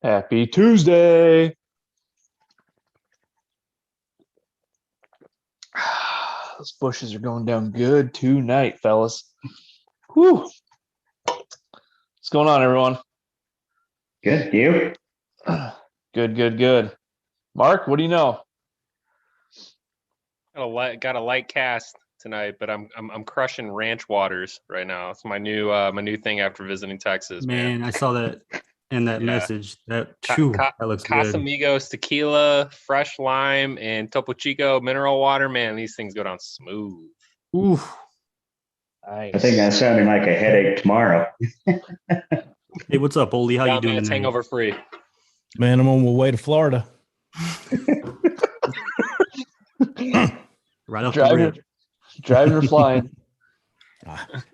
Happy Tuesday. Those bushes are going down good tonight, fellas. Whew. What's going on, everyone? Good. You? Good. Mark, what do you know? Got a light cast tonight, but I'm crushing ranch waters right now. It's my new thing after visiting Texas. Man, I saw that in that message. That that looks good. Casamigos tequila, fresh lime, and Topo Chico mineral water. Man, these things go down smooth. Ooh, nice. I think that's sounding like a headache tomorrow. Hey, what's up, Olee? How you doing? It's hangover free. Man, I'm on my way to Florida. Right off the rip. Driving or flying?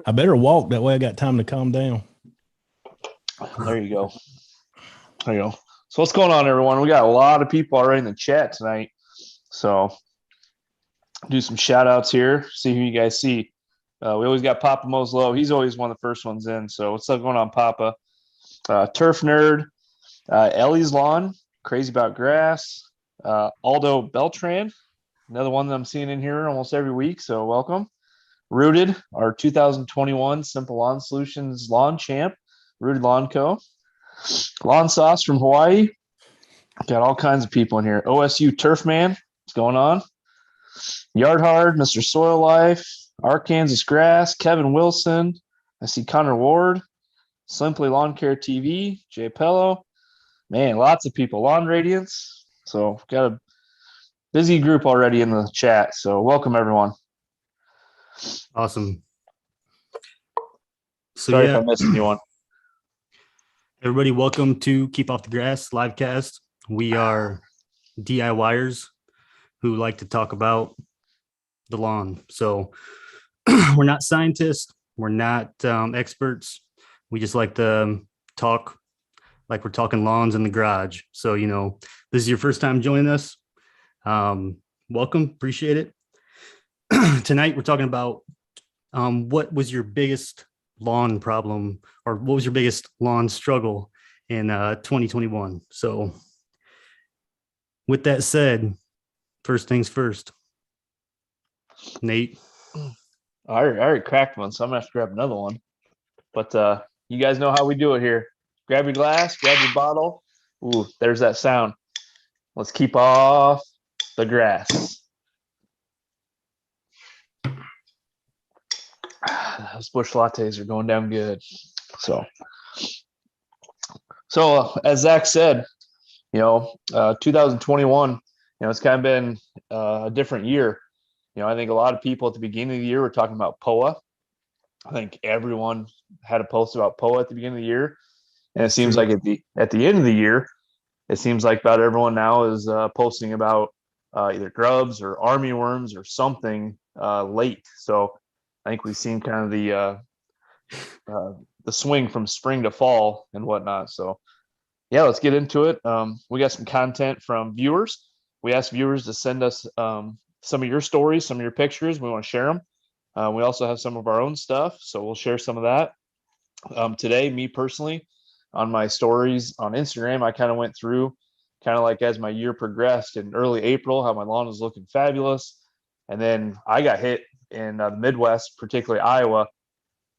I better walk. That way I got time to calm down. There you go. So what's going on, everyone? We got a lot of people already in the chat tonight. So do some shout outs here. See who you guys see. We always got Papa Moslow. He's always one of the first ones in. So what's up going on, Papa? Turf Nerd, Ellie's Lawn, Crazy About Grass, Aldo Beltran, another one that I'm seeing in here almost every week. So welcome. Rooted, our 2021 Simple Lawn Solutions Lawn Champ, Rooted Lawn Co. Lawn Sauce from Hawaii. Got all kinds of people in here. OSU Turf Man, what's going on? Yard Hard, Mr. Soil Life, Arkansas Grass, Kevin Wilson. I see Connor Ward, Simply Lawn Care TV, Jay Pello. Man, lots of people. Lawn Radiance. So got a busy group already in the chat. So welcome, everyone. Awesome. So, sorry if I missed anyone. Everybody, welcome to Keep Off the Grass Livecast. We are DIYers who like to talk about the lawn. So we're not scientists. We're not experts. We just like to talk like we're talking lawns in the garage. So, this is your first time joining us. Welcome. Appreciate it. Tonight, we're talking about what was your biggest lawn problem, or what was your biggest lawn struggle in 2021. So with that said, first things first. Nate. I already cracked one, so I'm gonna have to grab another one. But you guys know how we do it here. Grab your glass, grab your bottle. Ooh, there's that sound. Let's keep off the grass. Those bush lattes are going down good. So as Zach said, 2021, it's kind of been a different year. I think a lot of people at the beginning of the year were talking about POA. I think everyone had a post about POA at the beginning of the year, and it seems like at the end of the year, it seems like about everyone now is posting about either grubs or army worms or something late. So I think we've seen kind of the swing from spring to fall and whatnot. So yeah, let's get into it. We got some content from viewers. We asked viewers to send us some of your stories, some of your pictures. We want to share them. We also have some of our own stuff, so we'll share some of that. Today, me personally, on my stories on Instagram, I kind of went through kind of like as my year progressed in early April, how my lawn was looking fabulous. And then I got hit in the Midwest, particularly Iowa,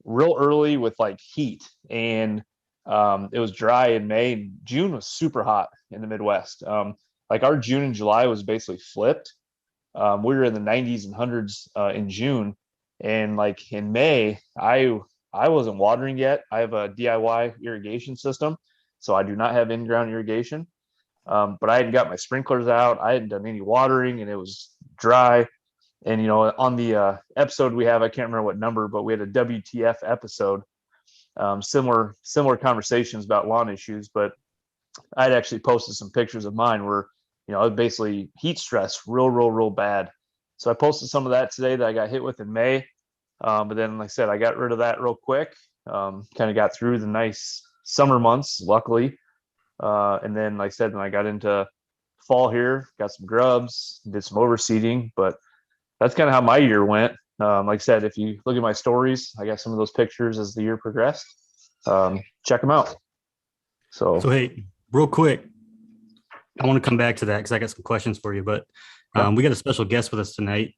real early with like heat. And it was dry in May, and June was super hot in the Midwest. Like our June and July was basically flipped. We were in the 90s and hundreds in June. And like in May, I wasn't watering yet. I have a DIY irrigation system, so I do not have in-ground irrigation. But I hadn't got my sprinklers out. I hadn't done any watering, and it was dry. And, on the episode we have, I can't remember what number, but we had a WTF episode, similar conversations about lawn issues. But I'd actually posted some pictures of mine where, basically heat stress real bad. So I posted some of that today that I got hit with in May. But then, like I said, I got rid of that real quick, kind of got through the nice summer months, luckily. And then, like I said, when I got into fall here, got some grubs, did some overseeding, but that's kind of how my year went. Like I said, if you look at my stories, I got some of those pictures as the year progressed. Check them out. So hey, real quick, I want to come back to that because I got some questions for you. But we got a special guest with us tonight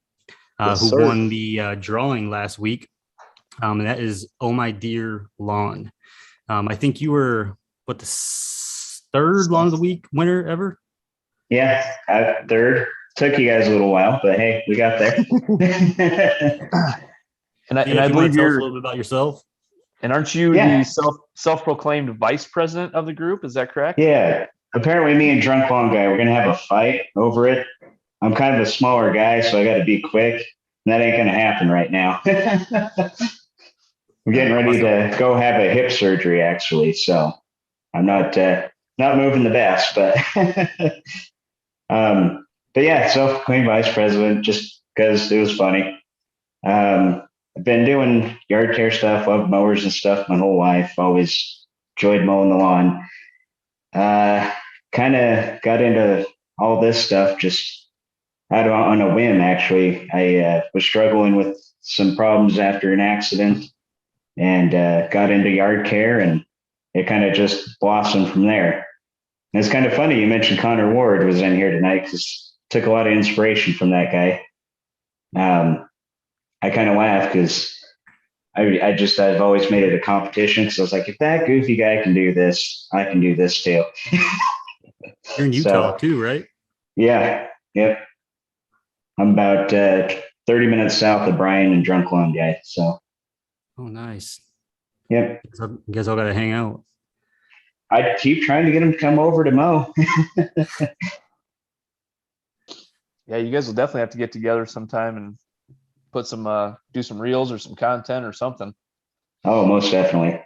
Yes, who sir. won the drawing last week. And that is Oh My Dear Lawn. I think you were, the third Lawn of the Week winner ever? Yeah, third. Took you guys a little while, but hey, we got there. And I If you believe want to tell us a you're. little bit about yourself. And aren't you Yeah. the self-proclaimed vice president of the group? Is that correct? Yeah. Apparently, me and Drunk Lawn Guy, we're going to have a fight over it. I'm kind of a smaller guy, so I got to be quick. And that ain't going to happen right now. I'm getting ready to go have a hip surgery, actually. So I'm not moving the best, but but yeah, self-proclaimed vice president just because it was funny. I've been doing yard care stuff, love mowers and stuff my whole life. Always enjoyed mowing the lawn. Kind of got into all this stuff just on a whim, actually. I was struggling with some problems after an accident and got into yard care, and it kind of just blossomed from there. And it's kind of funny you mentioned Connor Ward was in here tonight because took a lot of inspiration from that guy. I kind of laugh because I've always made it a competition. So I was like, if that goofy guy can do this, I can do this too. You're in Utah too, right? Yeah. Yep. I'm about 30 minutes south of Brian and Drunk Lawn Guy. So. Oh, nice. Yep. You guys all got to hang out. I keep trying to get him to come over to mow. Yeah, you guys will definitely have to get together sometime and put some do some reels or some content or something. Oh, most definitely.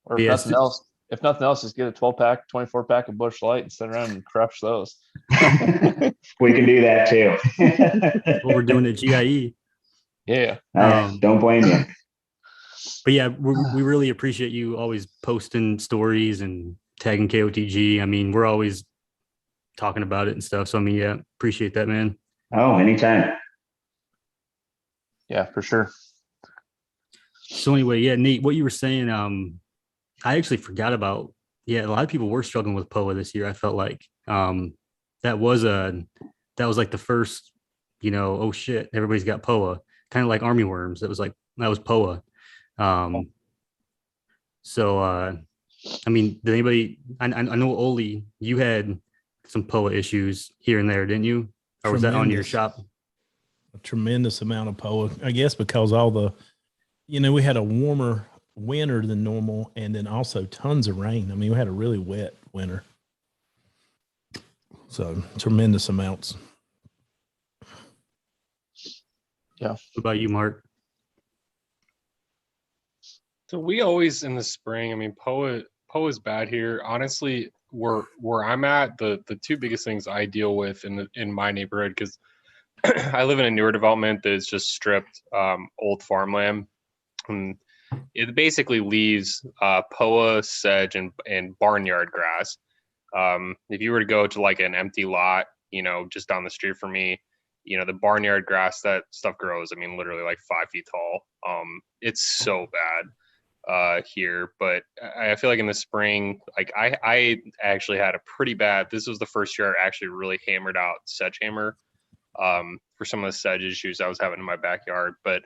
Or if nothing else, just get a 12-pack, 24-pack of Busch Light and sit around and crush those. We can do that too. What we're doing at GIE. Yeah. Don't blame you. But yeah, we really appreciate you always posting stories and tagging KOTG. I mean, we're always talking about it and stuff. So I mean, yeah, appreciate that, man. Oh, anytime. Yeah, for sure. So anyway, yeah, Nate, what you were saying, I actually forgot about. Yeah, a lot of people were struggling with POA this year. I felt like that was like the first, oh shit, everybody's got POA, kind of like army worms. That was POA. So I mean, did anybody? I know Olee, you had some POA issues here and there, didn't you? Or was that on your shop? A tremendous amount of POA, I guess, because we had a warmer winter than normal, and then also tons of rain. I mean, we had a really wet winter, so tremendous amounts. Yeah. What about you, Mark? So we always in the spring. I mean, POA is bad here. Honestly, where I'm at, the two biggest things I deal with in my neighborhood, because I live in a newer development that is just stripped old farmland, and it basically leaves POA, sedge, and barnyard grass. If you were to go to like an empty lot, just down the street from me, the barnyard grass, that stuff grows, I mean, literally like 5 feet tall. It's so bad here, but I feel like in the spring, like I actually had a pretty bad, this was the first year I actually really hammered out sedge hammer for some of the sedge issues I was having in my backyard. But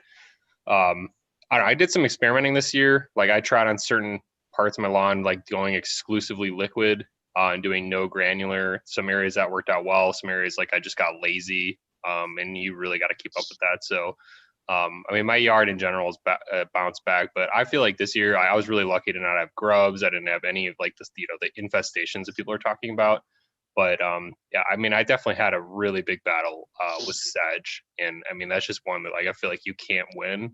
I did some experimenting this year. Like I tried on certain parts of my lawn, like going exclusively liquid and doing no granular. Some areas that worked out well. Some areas like I just got lazy, and you really got to keep up with that. So, I mean, my yard in general is bounced back, but I feel like this year I was really lucky to not have grubs. I didn't have any of like this, the infestations that people are talking about. But yeah, I mean, I definitely had a really big battle with sedge, and I mean that's just one that like I feel like you can't win.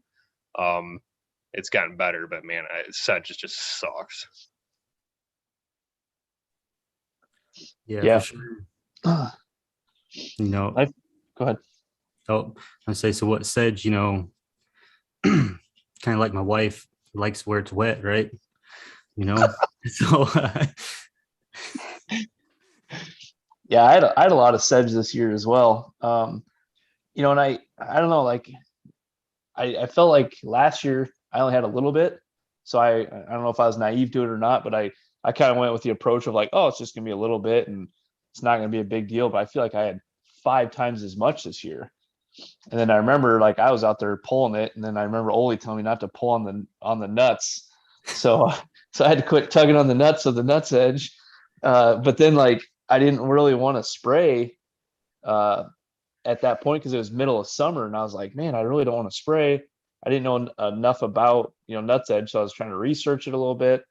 It's gotten better, but man, sedge just sucks. Yeah. For sure. Go ahead. Oh, I say, so what sedge, kind of like my wife likes where it's wet, right? So Yeah, I had a lot of sedge this year as well. And I don't know, like I felt like last year I only had a little bit, so I don't know if I was naive to it or not, but I I kind of went with the approach of like, oh, it's just gonna be a little bit and it's not gonna be a big deal. But I feel like I had 5 times as much this year. And then I remember like I was out there pulling it, and then I remember Olee telling me not to pull on the nuts. So I had to quit tugging on the nuts of the nuts edge. But then like I didn't really want to spray at that point because it was middle of summer, and I was like, man, I really don't want to spray. I didn't know enough about nuts edge, so I was trying to research it a little bit.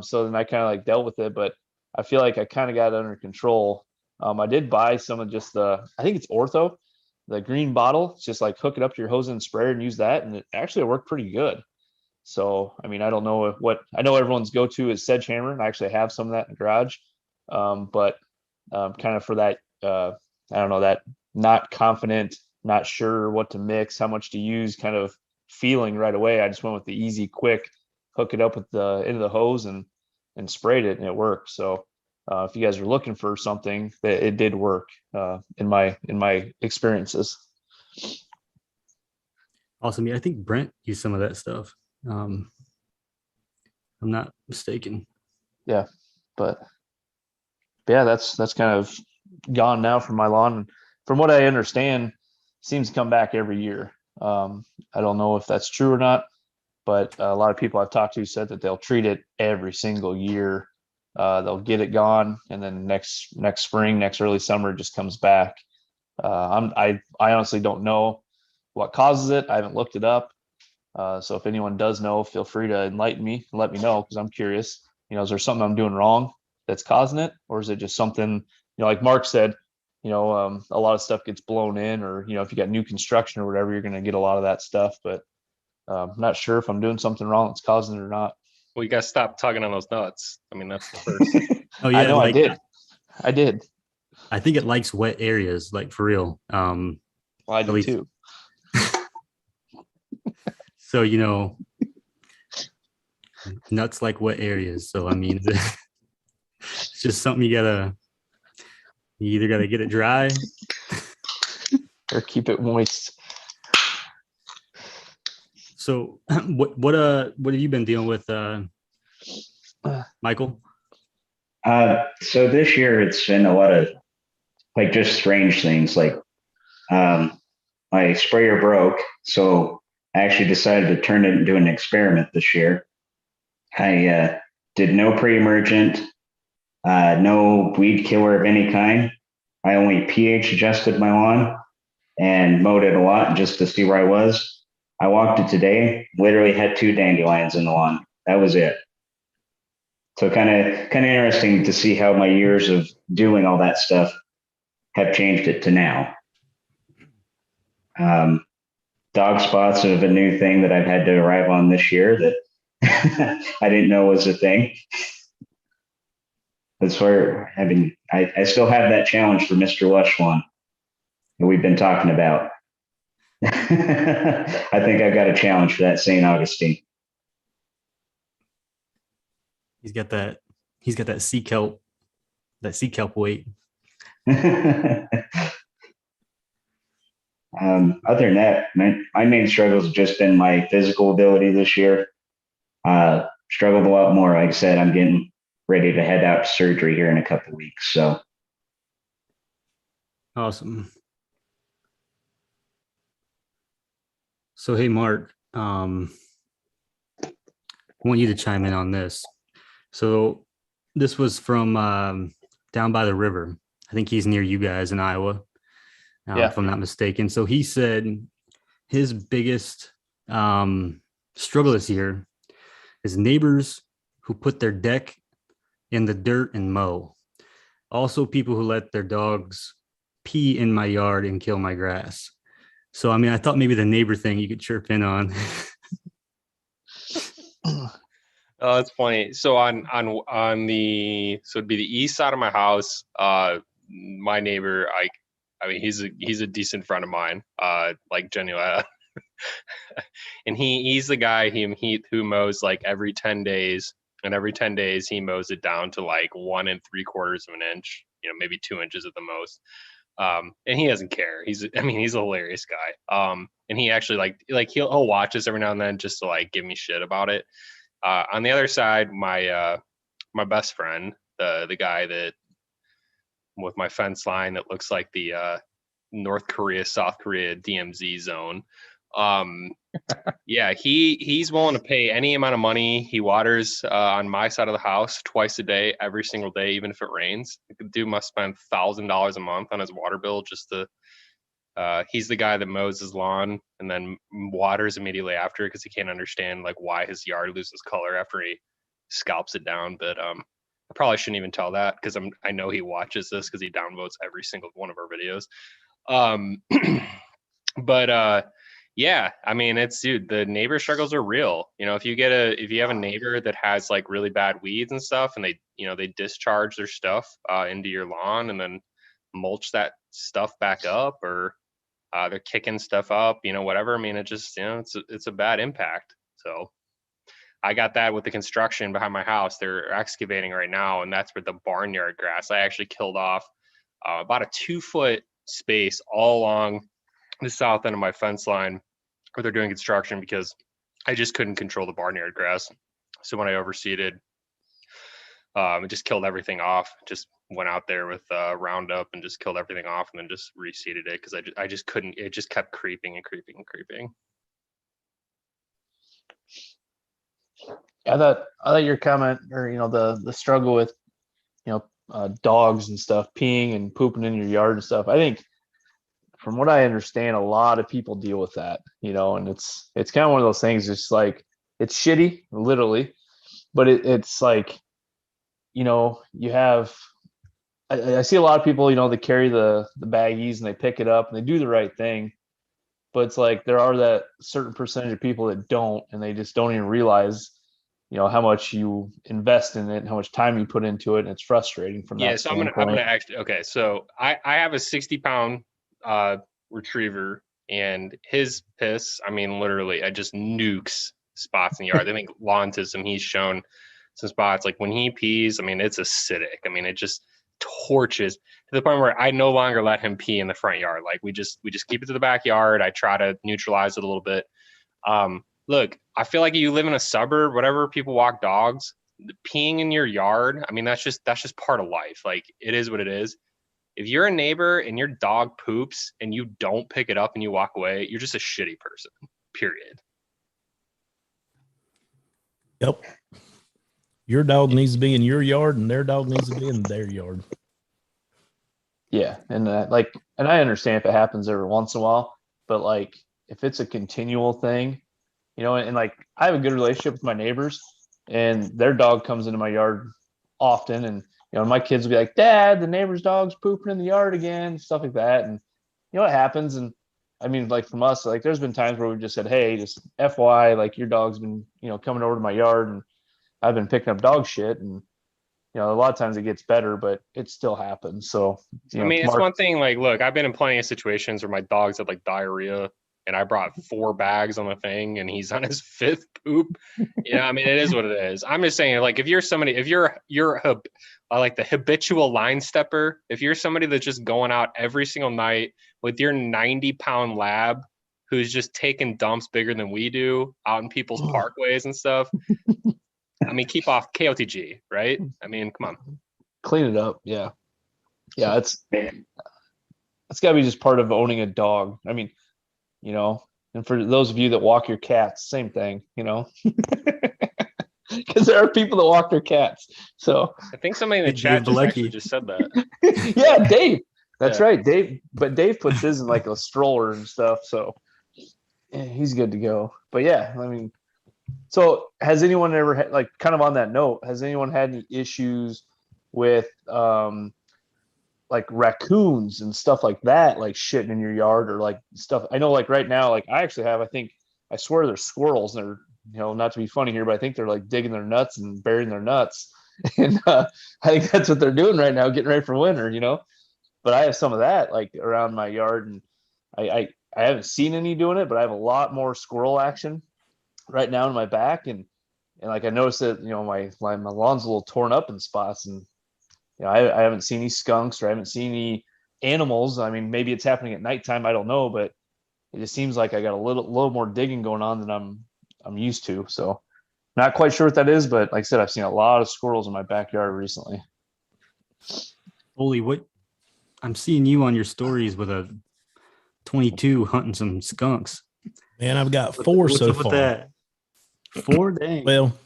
So then I kind of like dealt with it, but I feel like I kind of got it under control. I did buy some of just I think it's Ortho, the green bottle. It's just like hook it up to your hose and sprayer and use that, and it actually worked pretty good. So I mean, I don't know what I know everyone's go-to is Sedgehammer, and I actually have some of that in the garage. But kind of for that, I don't know, that not confident, not sure what to mix, how much to use, kind of feeling right away. I just went with the easy, quick, hook it up with the end of the hose and sprayed it, and it worked. So if you guys are looking for something, that it did work in my experiences. Awesome. Yeah, I think Brent used some of that stuff. I'm not mistaken. Yeah, but yeah, that's kind of gone now from my lawn. From what I understand, seems to come back every year. I don't know if that's true or not, but a lot of people I've talked to said that they'll treat it every single year. They'll get it gone, and then next spring, next early summer, it just comes back. I honestly don't know what causes it. I haven't looked it up. So if anyone does know, feel free to enlighten me and let me know, because I'm curious. Is there something I'm doing wrong that's causing it, or is it just something, like Mark said, a lot of stuff gets blown in, or if you got new construction or whatever, you're going to get a lot of that stuff. But I'm not sure if I'm doing something wrong that's causing it or not. Well, you guys stop tugging on those nuts. I mean, that's the first. Oh yeah, I know, like, I did. I think it likes wet areas, like for real. Well, I do least- too. So nuts like wet areas. So I mean, it's just something you either gotta get it dry Or keep it moist. So what have you been dealing with, Michael? So this year it's been a lot of like just strange things. Like my sprayer broke, so I actually decided to turn it into an experiment this year. I did no pre-emergent, no weed killer of any kind. I only pH adjusted my lawn and mowed it a lot just to see where I was. I walked it today, literally had 2 dandelions in the lawn. That was it. So kind of interesting to see how my years of doing all that stuff have changed it to now. Dog spots of a new thing that I've had to arrive on this year that I didn't know was a thing. That's where I still have that challenge for Mr. Lush Lawn that we've been talking about. I think I've got a challenge for that St. Augustine. He's got that sea kelp weight. Other than that, my main struggles have just been my physical ability this year. Struggled a lot more. Like I said, I'm getting ready to head out to surgery here in a couple of weeks. So Awesome. So hey, Mark, I want you to chime in on this. So this was from down by the river. I think he's near you guys in Iowa, if I'm not mistaken. So he said his biggest struggle this year is neighbors who put their deck in the dirt and mow. Also, people who let their dogs pee in my yard and kill my grass. So, I mean, I thought maybe the neighbor thing you could chirp in on. Oh, that's funny. So on it'd be the east side of my house. My neighbor, I mean, he's a decent friend of mine. Like genuine, and he's the guy who mows like every 10 days, and every 10 days he mows it down to like 1 3/4 of an inch, maybe 2 inches at the most. And he doesn't care. He's a hilarious guy. And he actually like he'll watch us every now and then just to like give me shit about it. On the other side, my my best friend, the guy that with my fence line that looks like the North Korea, South Korea DMZ zone. Yeah, he's willing to pay any amount of money. He waters on my side of the house twice a day, every single day, even if it rains. The dude must spend $1,000 a month on his water bill just to. He's the guy that mows his lawn and then waters immediately after because he can't understand like why his yard loses color after he scalps it down. But I probably shouldn't even tell that because I know he watches this because he downvotes every single one of our videos. But yeah, I mean, it's dude, the neighbor struggles are real. You know, if you have a neighbor that has like really bad weeds and stuff, and they discharge their stuff into your lawn and then mulch that stuff back up, or they're kicking stuff up, whatever. I mean, it just, it's a bad impact. So I got that with the construction behind my house. They're excavating right now, and that's where the barnyard grass. I actually killed off about a 2-foot space all along the south end of my fence line where they're doing construction because I just couldn't control the barnyard grass. So when I overseeded, it just killed everything off. Just went out there with Roundup and just killed everything off, and then just reseeded it because I just couldn't. It just kept creeping and creeping and creeping. I thought your comment, or the struggle with dogs and stuff peeing and pooping in your yard and stuff. I think, from what I understand, a lot of people deal with that, and it's kind of one of those things. It's like, it's shitty, literally, but it's like, you have. I see a lot of people, they carry the baggies and they pick it up and they do the right thing, but it's like there are that certain percentage of people that don't, and they just don't even realize, how much you invest in it and how much time you put into it, and it's frustrating from that So standpoint. I'm gonna actually, okay, so I have a 60-pound retriever, and his piss, I mean, literally, I just nukes spots in the yard. I think Lawntism, he's shown some spots, like when he pees, I mean, it's acidic. I mean, it just torches to the point where I no longer let him pee in the front yard. Like we just keep it to the backyard. I try to neutralize it a little bit. Look, I feel like you live in a suburb, whatever, people walk dogs, peeing in your yard. I mean, that's just part of life. Like, it is what it is. If you're a neighbor and your dog poops and you don't pick it up and you walk away, you're just a shitty person, period. Yep. Your dog needs to be in your yard and their dog needs to be in their yard. Yeah. And and I understand if it happens every once in a while, but like, if it's a continual thing, and like, I have a good relationship with my neighbors, and their dog comes into my yard often, and my kids will be like, "Dad, the neighbor's dog's pooping in the yard again," stuff like that. And it happens. And I mean, like, from us, like, there's been times where we've just said, "Hey, just FY, like, your dog's been coming over to my yard, and I've been picking up dog shit." And a lot of times it gets better, but it still happens. So I mean, it's one thing, like, look, I've been in plenty of situations where my dogs had like diarrhea, and I brought 4 bags on the thing, and he's on his 5th poop. I mean, it is what it is. I'm just saying, like, if you're like the habitual line stepper, if you're somebody that's just going out every single night with your 90-pound lab who's just taking dumps bigger than we do out in people's parkways and stuff, I mean, keep off KOTG, right? I mean, come on. Clean it up. Yeah. Yeah. It's gotta be just part of owning a dog. I mean, and for those of you that walk your cats, same thing, because there are people that walk their cats. So I think somebody in the chat just actually just said that. Yeah, Dave. That's right, Dave. But Dave puts his in like a stroller and stuff, so yeah, he's good to go. But yeah, I mean, so has anyone ever had, like, kind of on that note, has anyone had any issues with like raccoons and stuff like that, like shitting in your yard, or like stuff? I know, like, right now, like, I actually have, I swear they're squirrels, and they're, not to be funny here, but I think they're like digging their nuts and burying their nuts. And I think that's what they're doing right now, getting ready for winter, but I have some of that like around my yard, and I haven't seen any doing it, but I have a lot more squirrel action right now in my back. And like, I noticed that, my lawn's a little torn up in spots, and I haven't seen any skunks, or I haven't seen any animals. I mean, maybe it's happening at nighttime, I don't know, but it just seems like I got a little more digging going on than I'm used to. So Not quite sure what that is, but like I said, I've seen a lot of squirrels in my backyard recently. Olee, what? I'm seeing you on your stories with a 22 hunting some skunks. Man, I've got 4 so up with far. that? 4, dang. Well,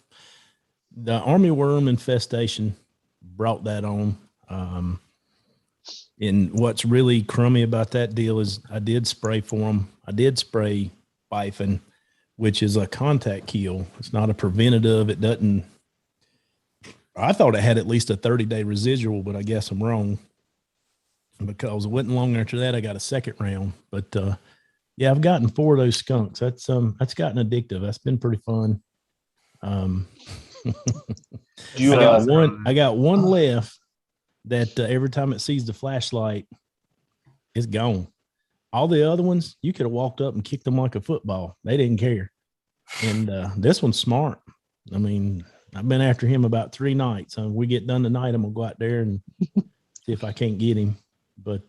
the armyworm infestation brought that on. And what's really crummy about that deal is I did spray for them. I did spray bifin, which is a contact kill. It's not a preventative. It doesn't. I thought it had at least a 30-day residual, but I guess I'm wrong, because it wasn't long after that I got a second round. But yeah, I've gotten 4 of those skunks. That's gotten addictive. That's been pretty fun. I got one left that every time it sees the flashlight, it's gone. All the other ones, you could have walked up and kicked them like a football. They didn't care. And this one's smart. I mean, I've been after him about 3 nights. So when we get done tonight, I'm gonna go out there and see if I can't get him. But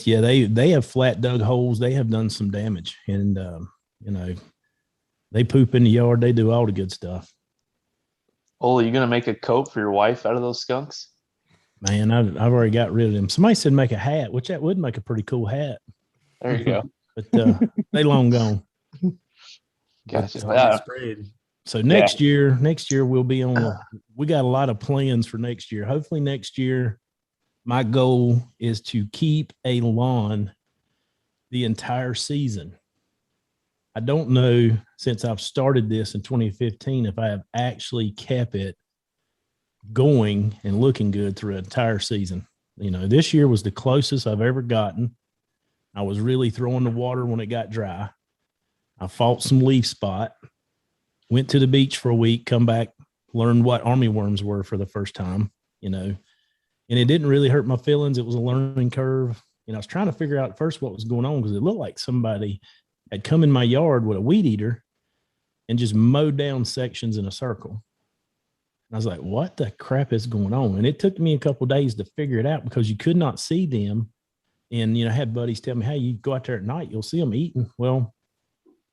yeah, they have flat dug holes. They have done some damage, and you know, they poop in the yard. They do all the good stuff. Olee, you gonna make a coat for your wife out of those skunks? Man, I've already got rid of them. Somebody said make a hat, which that would make a pretty cool hat. There you go. But they long gone. Gotcha. So next year we'll be on. We got a lot of plans for next year. Hopefully next year, my goal is to keep a lawn the entire season. I don't know, since I've started this in 2015, if I have actually kept it going and looking good through an entire season. You know, this year was the closest I've ever gotten. I was really throwing the water when it got dry. I fought some leaf spot, went to the beach for a week, come back, learned what armyworms were for the first time, you know, and it didn't really hurt my feelings. It was a learning curve. And I was trying to figure out at first what was going on, because it looked like somebody had come in my yard with a weed eater and just mowed down sections in a circle. And I was like, what the crap is going on? And it took me a couple of days to figure it out, because you could not see them. And, you know, I had buddies tell me, hey, you go out there at night, you'll see them eating. Well,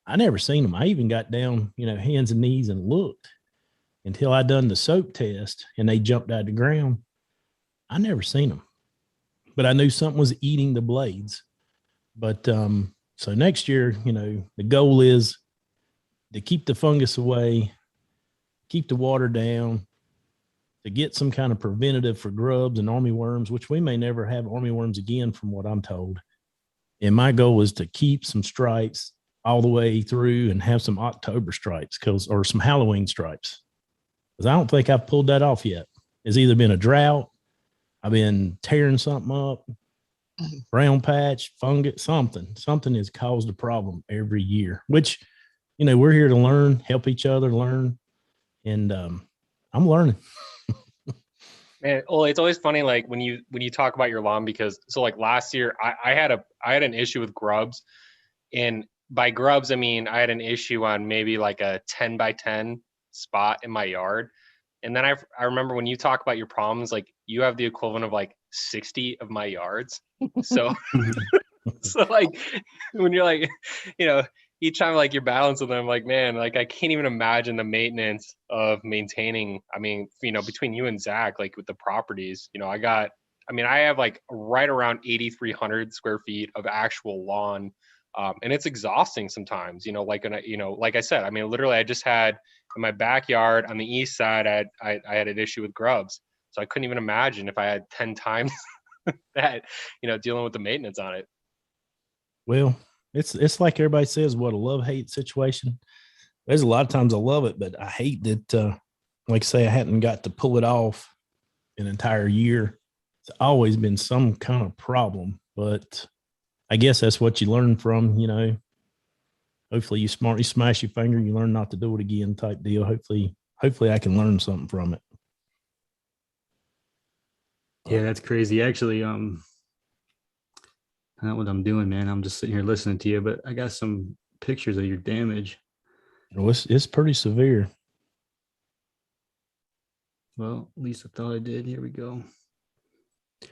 I never seen them. I even got down, you know, hands and knees and looked until I done the soap test and they jumped out of the ground. I never seen them, but I knew something was eating the blades. But, so next year, you know, the goal is to keep the fungus away, keep the water down, to get some kind of preventative for grubs and armyworms, which we may never have armyworms again from what I'm told. And my goal is to keep some stripes all the way through and have some October stripes, or some Halloween stripes. Because I don't think I've pulled that off yet. It's either been a drought, I've been tearing something up, brown patch, fungus, something has caused a problem every year, which, you know, we're here to learn, help each other learn. And I'm learning. Man, well, it's always funny, like when you talk about your lawn, because so like last year I had an issue with grubs, and by grubs I mean I had an issue on maybe like a 10 by 10 spot in my yard. And then I remember when you talk about your problems, like you have the equivalent of like 60 of my yards. So, so like when you're like, you know, each time like you're balancing them, like, man, like I can't even imagine the maintenance of maintaining. I mean, you know, between you and Zach, like with the properties, you know, I have like right around 8,300 square feet of actual lawn. And it's exhausting sometimes, you know, like I said, I mean, literally I just had in my backyard on the east side, I had an issue with grubs. So I couldn't even imagine if I had 10 times that, you know, dealing with the maintenance on it. Well, it's like everybody says, what a love-hate situation. There's a lot of times I love it, but I hate that, like say I hadn't got to pull it off an entire year. It's always been some kind of problem, but I guess that's what you learn from, you know. Hopefully you smash your finger, you learn not to do it again type deal. Hopefully I can learn something from it. Yeah, that's crazy. Actually, not what I'm doing, man. I'm just sitting here listening to you, but I got some pictures of your damage. Well, it's pretty severe. Well, at least I thought I did. Here we go.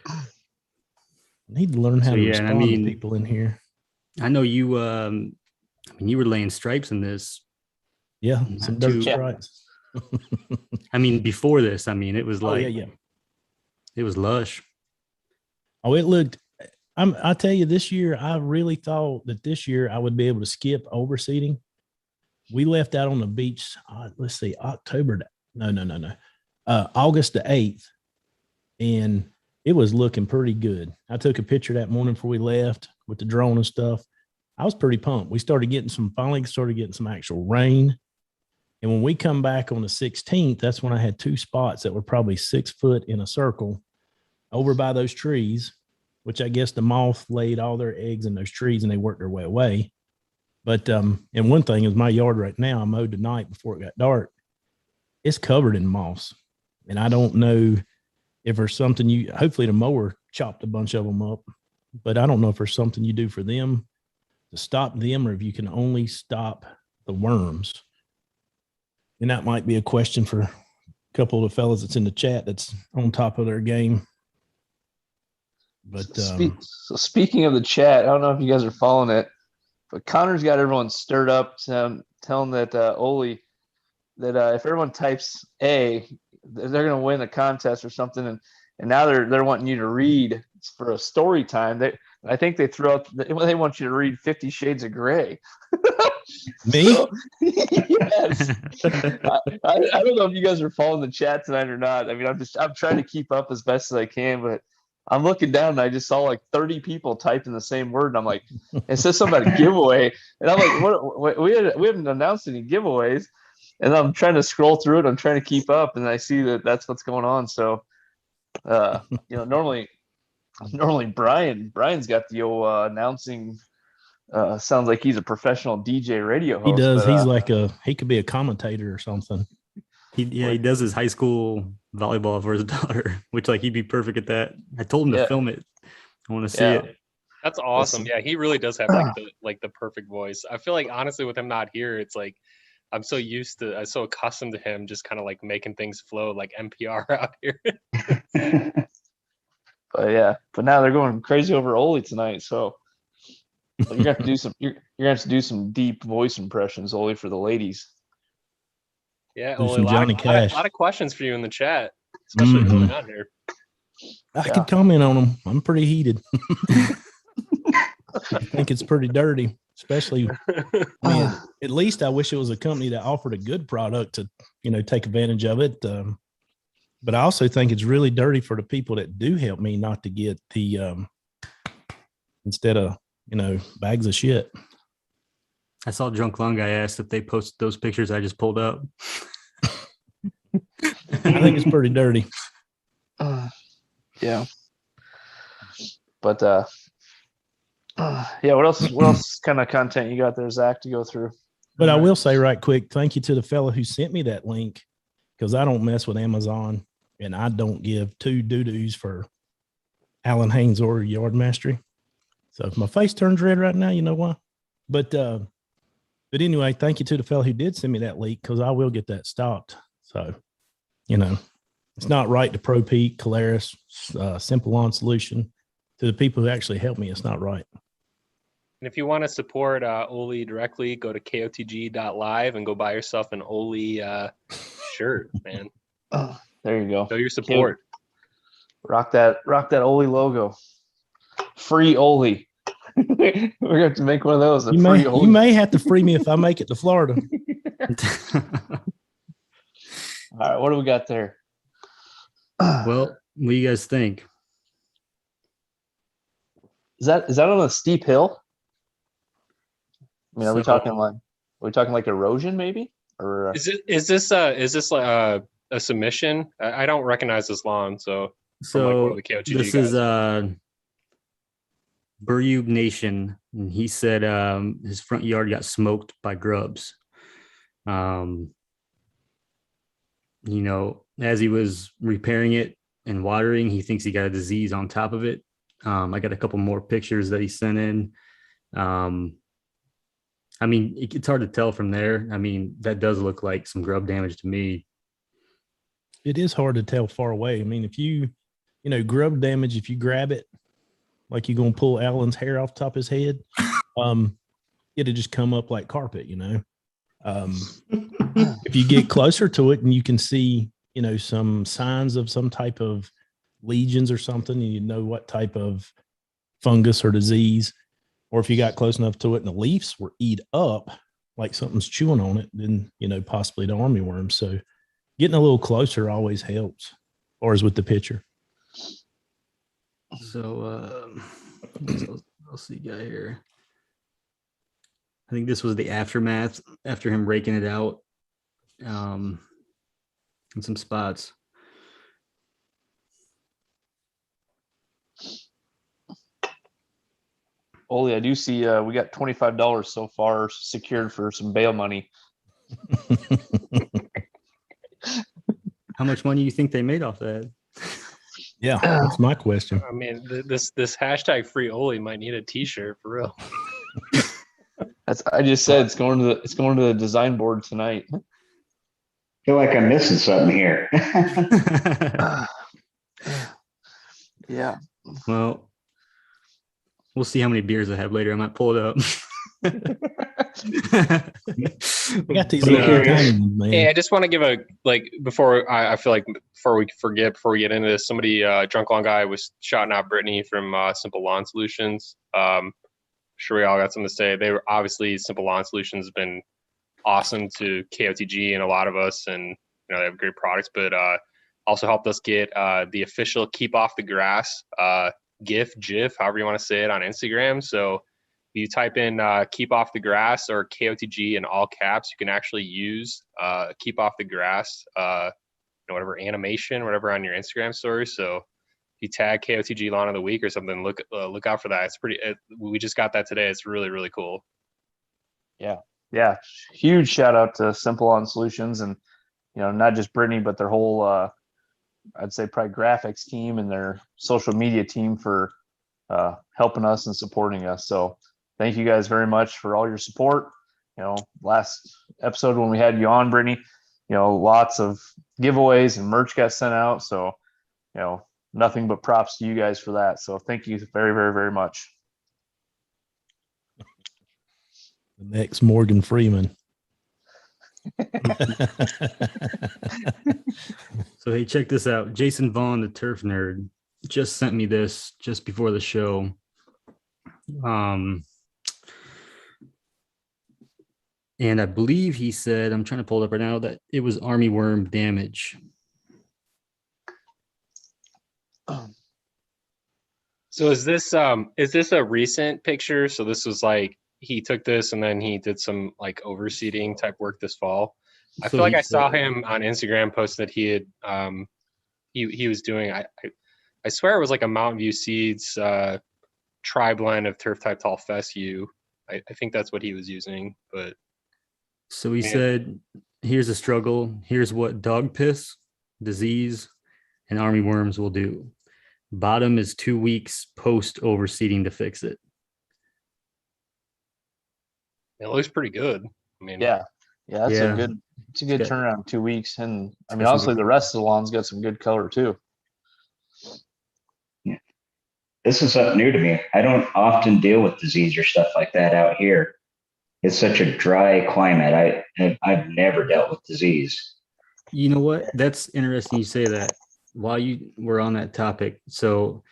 I need to learn how to respond to people in here. I know you, you were laying stripes in this Yeah, some dirt too- stripes. I mean, before this, I mean, it was Oh, like, yeah. it was lush. Oh, it looked. I tell you, this year I really thought that this year I would be able to skip overseeding. We left out on the beach. Let's see, August the 8th, and it was looking pretty good. I took a picture that morning before we left with the drone and stuff. I was pretty pumped. We finally started getting some actual rain. And when we come back on the 16th, that's when I had 2 spots that were probably 6 foot in a circle over by those trees, which I guess the moth laid all their eggs in those trees and they worked their way away. But, and one thing is my yard right now, I mowed tonight before it got dark. It's covered in moths. And I don't know if there's something hopefully the mower chopped a bunch of them up, but I don't know if there's something you do for them to stop them, or if you can only stop the worms. And that might be a question for a couple of the fellas that's in the chat that's on top of their game. But so speaking of the chat, I don't know if you guys are following it, but Connor's got everyone stirred up, telling that Olee that if everyone types A, they're going to win a contest or something, and now they're wanting you to read for a story time. I think they threw out they want you to read 50 Shades of Grey. Me? So, yes. I don't know if you guys are following the chat tonight or not. I mean, I'm trying to keep up as best as I can, but I'm looking down and I just saw like 30 people typing the same word, and I'm like, it says something about a giveaway, and I'm like, what? We haven't announced any giveaways, and I'm trying to scroll through it. I'm trying to keep up, and I see that's what's going on. So, normally Brian's got the old announcing. Sounds like he's a professional DJ radio host. He does. But, He's he could be a commentator or something. He does his high school volleyball for his daughter, which like he'd be perfect at that. I told him to film it. I want to see it. That's awesome. Yeah, he really does have like the perfect voice. I feel like honestly with him not here, it's like I'm so accustomed to him just kind of like making things flow like NPR out here. But now they're going crazy over Olee tonight. So you're gonna have to do some. You're gonna have to do some deep voice impressions, Olee, for the ladies. Yeah, Do some Johnny Cash. A lot of questions for you in the chat, especially early on here. I could comment on them. I'm pretty heated. I think it's pretty dirty, especially. I mean, at least I wish it was a company that offered a good product to, take advantage of it. But I also think it's really dirty for the people that do help me not to get the instead of bags of shit. I saw Drunk Lung Guy asked if they posted those pictures I just pulled up. I think it's pretty dirty. Yeah. But what else kind of content you got there, Zach, to go through? But I will say right quick, thank you to the fellow who sent me that link, because I don't mess with Amazon and I don't give 2 doo-doos for Alan Haynes or Yard Mastery. So if my face turns red right now, you know why. But anyway, thank you to the fellow who did send me that link, because I will get that stopped. So, it's not right to Pro Peak, Colaris, Simple Lawn Solution. To the people who actually helped me, it's not right. And if you want to support Olee directly, go to KOTG.live and go buy yourself an Olee shirt, man. There you go. Show your support. Rock that Olee logo. Free Olee. We're gonna have to make one of those. You may have to free me if I make it to Florida. All right, what do we got there? Well, what do you guys think? Is that on a steep hill? I mean, are we talking like erosion maybe? Or is this a submission? I don't recognize this lawn, so the KOTG this guys. Is Burube Nation, and he said his front yard got smoked by grubs. As he was repairing it and watering, he thinks he got a disease on top of it. I got a couple more pictures that he sent in. It's hard to tell from there. I mean, that does look like some grub damage to me. It is hard to tell far away. I mean, if grub damage, if you grab it, like you're going to pull Alan's hair off the top of his head, it'll just come up like carpet, If you get closer to it and you can see, some signs of some type of lesions or something, and you know what type of fungus or disease, or if you got close enough to it and the leaves were eat up, like something's chewing on it, then, possibly the armyworm. So getting a little closer always helps, or as with the picture. So, I'll see guy here. I think this was the aftermath after him raking it out in some spots. Olee, I do see we got $25 so far secured for some bail money. How much money do you think they made off that? Yeah, that's my question. I mean, this hashtag free Olee might need a T-shirt for real. I just said it's going to the design board tonight. I feel like I'm missing something here. Yeah. Well, we'll see how many beers I have later. I might pull it up. I got these Be little curious. tiny ones, man. Hey, I just want to give before we get into this, somebody, Drunk Lawn Guy was shouting out Brittany from Simple Lawn Solutions. Sure we all got something to say. They were obviously Simple Lawn Solutions has been awesome to KOTG and a lot of us, and they have great products, but also helped us get the official Keep Off the Grass GIF, however you want to say it, on Instagram. So you type in Keep Off the Grass or KOTG in all caps, you can actually use Keep Off the Grass, whatever animation, whatever on your Instagram story. So if you tag KOTG Lawn of the Week or something, look out for that. It's we just got that today. It's really, really cool. Yeah. Huge shout out to Simple Lawn Solutions, and not just Brittany, but their whole I'd say probably graphics team and their social media team for helping us and supporting us. So thank you guys very much for all your support. Last episode when we had you on, Brittany, lots of giveaways and merch got sent out. So, nothing but props to you guys for that. So thank you very, very, very much. The next Morgan Freeman. So hey, check this out. Jason Vaughn, the turf nerd, just sent me this just before the show. And I believe he said, I'm trying to pull it up right now, that it was armyworm damage. So is this a recent picture? So this was like he took this and then he did some like overseeding type work this fall. I So feel like he I saw said- him on Instagram post that he had he was doing. I swear it was like a Mountain View Seeds tri blend of turf type tall fescue. I think that's what he was using. But So he Man. said, here's a struggle. Here's what dog piss, disease, and armyworms will do. Bottom is 2 weeks post overseeding to fix it. it looks pretty good. I mean, Yeah. That's Yeah. it's a good got- turnaround, 2 weeks. And I got mean, some honestly, good- the rest of the lawn's got some good color too. This is something new to me. I don't often deal with disease or stuff like that out here. It's such a dry climate. I've never dealt with disease. You know what? That's interesting you say that. While you were on that topic, so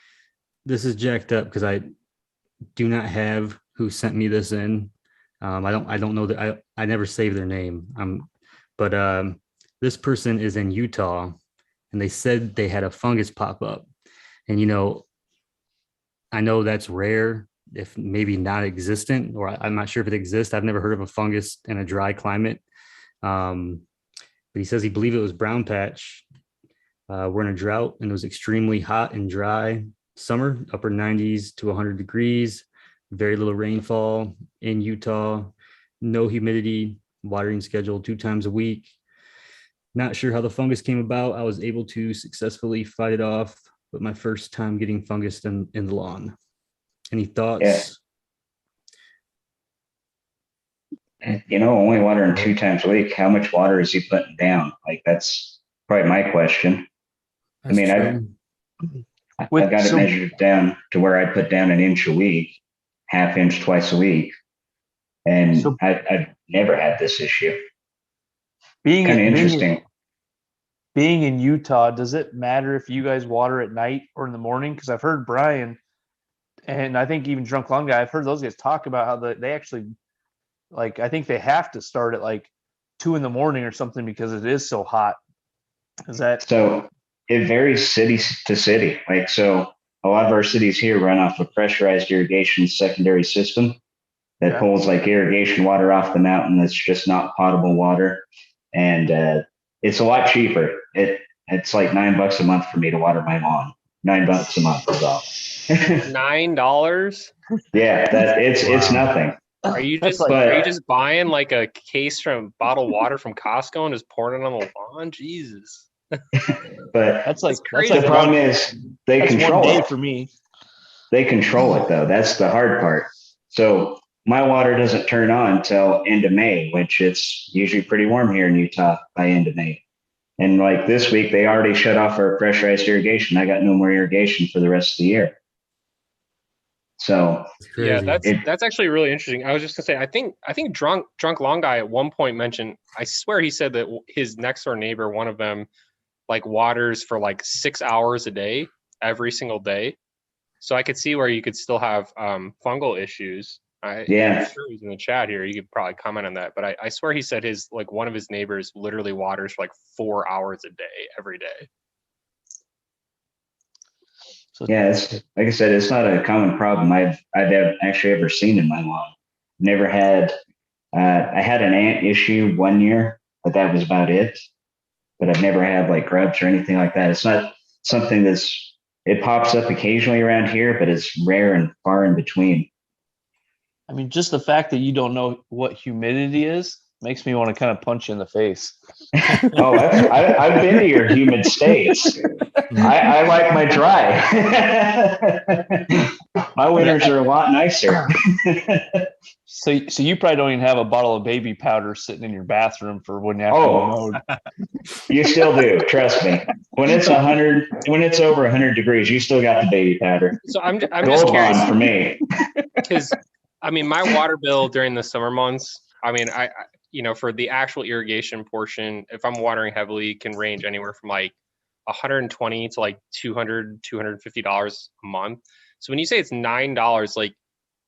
this is jacked up because I do not have who sent me this in. I don't know that I never saved their name. But this person is in Utah, and they said they had a fungus pop up, and I know that's rare, if maybe not existent, or I'm not sure if it exists. I've never heard of a fungus in a dry climate. But he says he believed it was brown patch. We're in a drought, and it was extremely hot and dry summer, upper 90s to 100 degrees, very little rainfall in Utah, no humidity, watering schedule 2 times a week. Not sure how the fungus came about. I was able to successfully fight it off, but my first time getting fungus in the lawn. Any thoughts? Yeah. Only watering 2 times a week. How much water is he putting down? Like, that's probably my question. That's mean, true. I've got it measured down to where I put down 1 inch a week, 1/2 inch twice a week. And So- I never had this issue. Being Kind of being- interesting. Being in Utah, does it matter if you guys water at night or in the morning? Because I've heard Brian, and I think even Drunk Lung Guy, I've heard those guys talk about how they actually, like, I think they have to start at like 2 a.m. or something because it is so hot. Is that So it varies city to city. Like, so a lot of our cities here run off a pressurized irrigation secondary system that Okay. pulls like irrigation water off the mountain that's just not potable water. And it's a lot cheaper. It's like $9 a month for me to water my lawn. $9 a month is all. $9? Yeah, that it's Wow. nothing. Are you That's just like- are you just buying like a case from bottled water from Costco and just pouring it on the lawn? Jesus. But that's like That's crazy. the like problem is they that's control 1 day it. for me. They control it though. That's the hard part. So my water doesn't turn on until end of May, which it's usually pretty warm here in Utah by end of May. And like this week, they already shut off our pressurized irrigation. I got no more irrigation for the rest of the year. So It's Yeah, crazy. that's actually really interesting. I was just gonna say, I think drunk long guy at one point mentioned, I swear he said that his next door neighbor, one of them, like waters for like 6 hours a day, every single day. So I could see where you could still have fungal issues. Yeah. I'm sure he's in the chat here. You could probably comment on that. But I swear he said his like one of his neighbors literally waters for like 4 hours a day every day. So yeah, it's like I said, it's not a common problem I've actually ever seen in my lawn. Never had. I had an ant issue one year, but that was about it. But I've never had like grubs or anything like that. It's not something it pops up occasionally around here, but it's rare and far in between. I mean, just the fact that you don't know what humidity is makes me want to kind of punch you in the face. Oh, I've been to your humid states. I like my dry. My winters are a lot nicer. So you probably don't even have a bottle of baby powder sitting in your bathroom for when after Oh. you mowed. You still do, trust me. When it's over 100 degrees, you still got the baby powder. So I'm just Gold curious bond for me. because I mean my water bill during the summer months. I mean I for the actual irrigation portion, if I'm watering heavily, can range anywhere from like 120 to like $250 a month. So when you say it's $9, like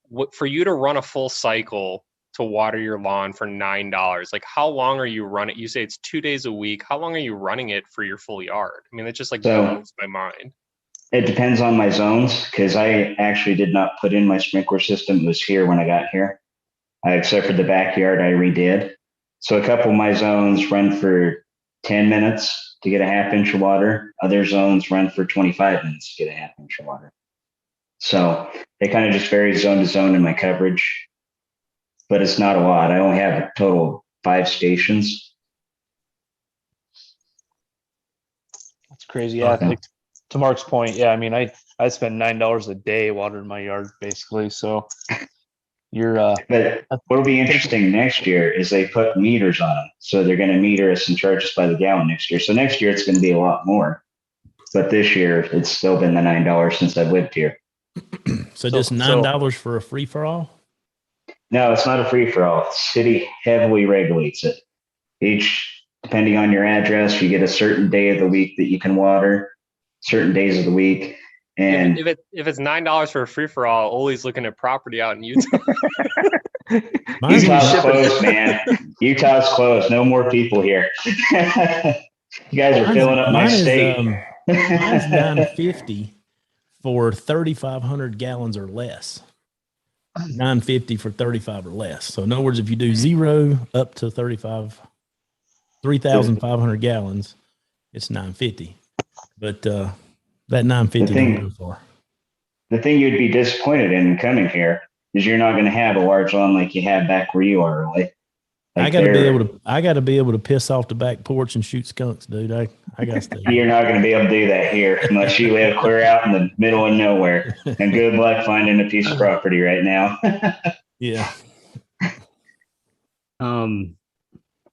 what for you to run a full cycle to water your lawn for $9, like how long are you running? You say it's 2 days a week. How long are you running it for your full yard? I mean, it just like blows my mind. It depends on my zones because I actually did not put in my sprinkler system. It was here when I got here. Except for the backyard, I redid. So a couple of my zones run for 10 minutes to get a half inch of water. Other zones run for 25 minutes to get a half inch of water. So it kind of just varies zone to zone in my coverage, but it's not a lot. I only have a total of 5 stations. That's crazy. Yeah, Okay. like to Mark's point. Yeah, I mean, I spend $9 a day watering my yard basically. So you're But what'll be interesting next year is they put meters on them. So they're going to meter us and charge us by the gallon next year. So next year it's going to be a lot more. But this year it's still been the $9 since I've lived here. So just $9 for a free for all? No, it's not a free for all. City heavily regulates it. Depending on your address, you get a certain day of the week that you can water, certain days of the week. And If it's $9 for a free for all, Ole's looking at property out in Utah. Utah's closed, man. Utah's closed. No more people here. You guys are filling up my state. Mine's $9.50 for 3,500 gallons or less. $9.50 for 35 or less. So in other words, if you do 0 up to 3,500 gallons, it's $9.50. But that $9.50 don't go far. The thing you'd be disappointed in coming here is you're not going to have a large lawn like you have back where you are, really. I gotta be able to piss off the back porch and shoot skunks, dude. I gotta stay. You're not going to be able to do that here unless you live clear out in the middle of nowhere. And good luck finding a piece of property right now. Yeah. Not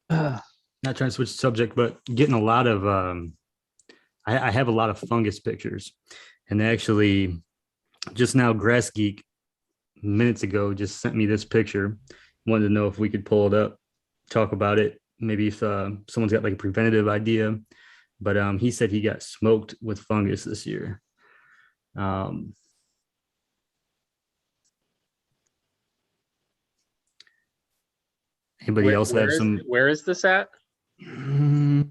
trying to switch the subject, but getting a lot of I have a lot of fungus pictures, and actually just now Grass Geek minutes ago just sent me this picture, wanted to know if we could pull it up, talk about it. Maybe if someone's got like a preventative idea. But he said he got smoked with fungus this year. Anybody else have some? Where is this at? I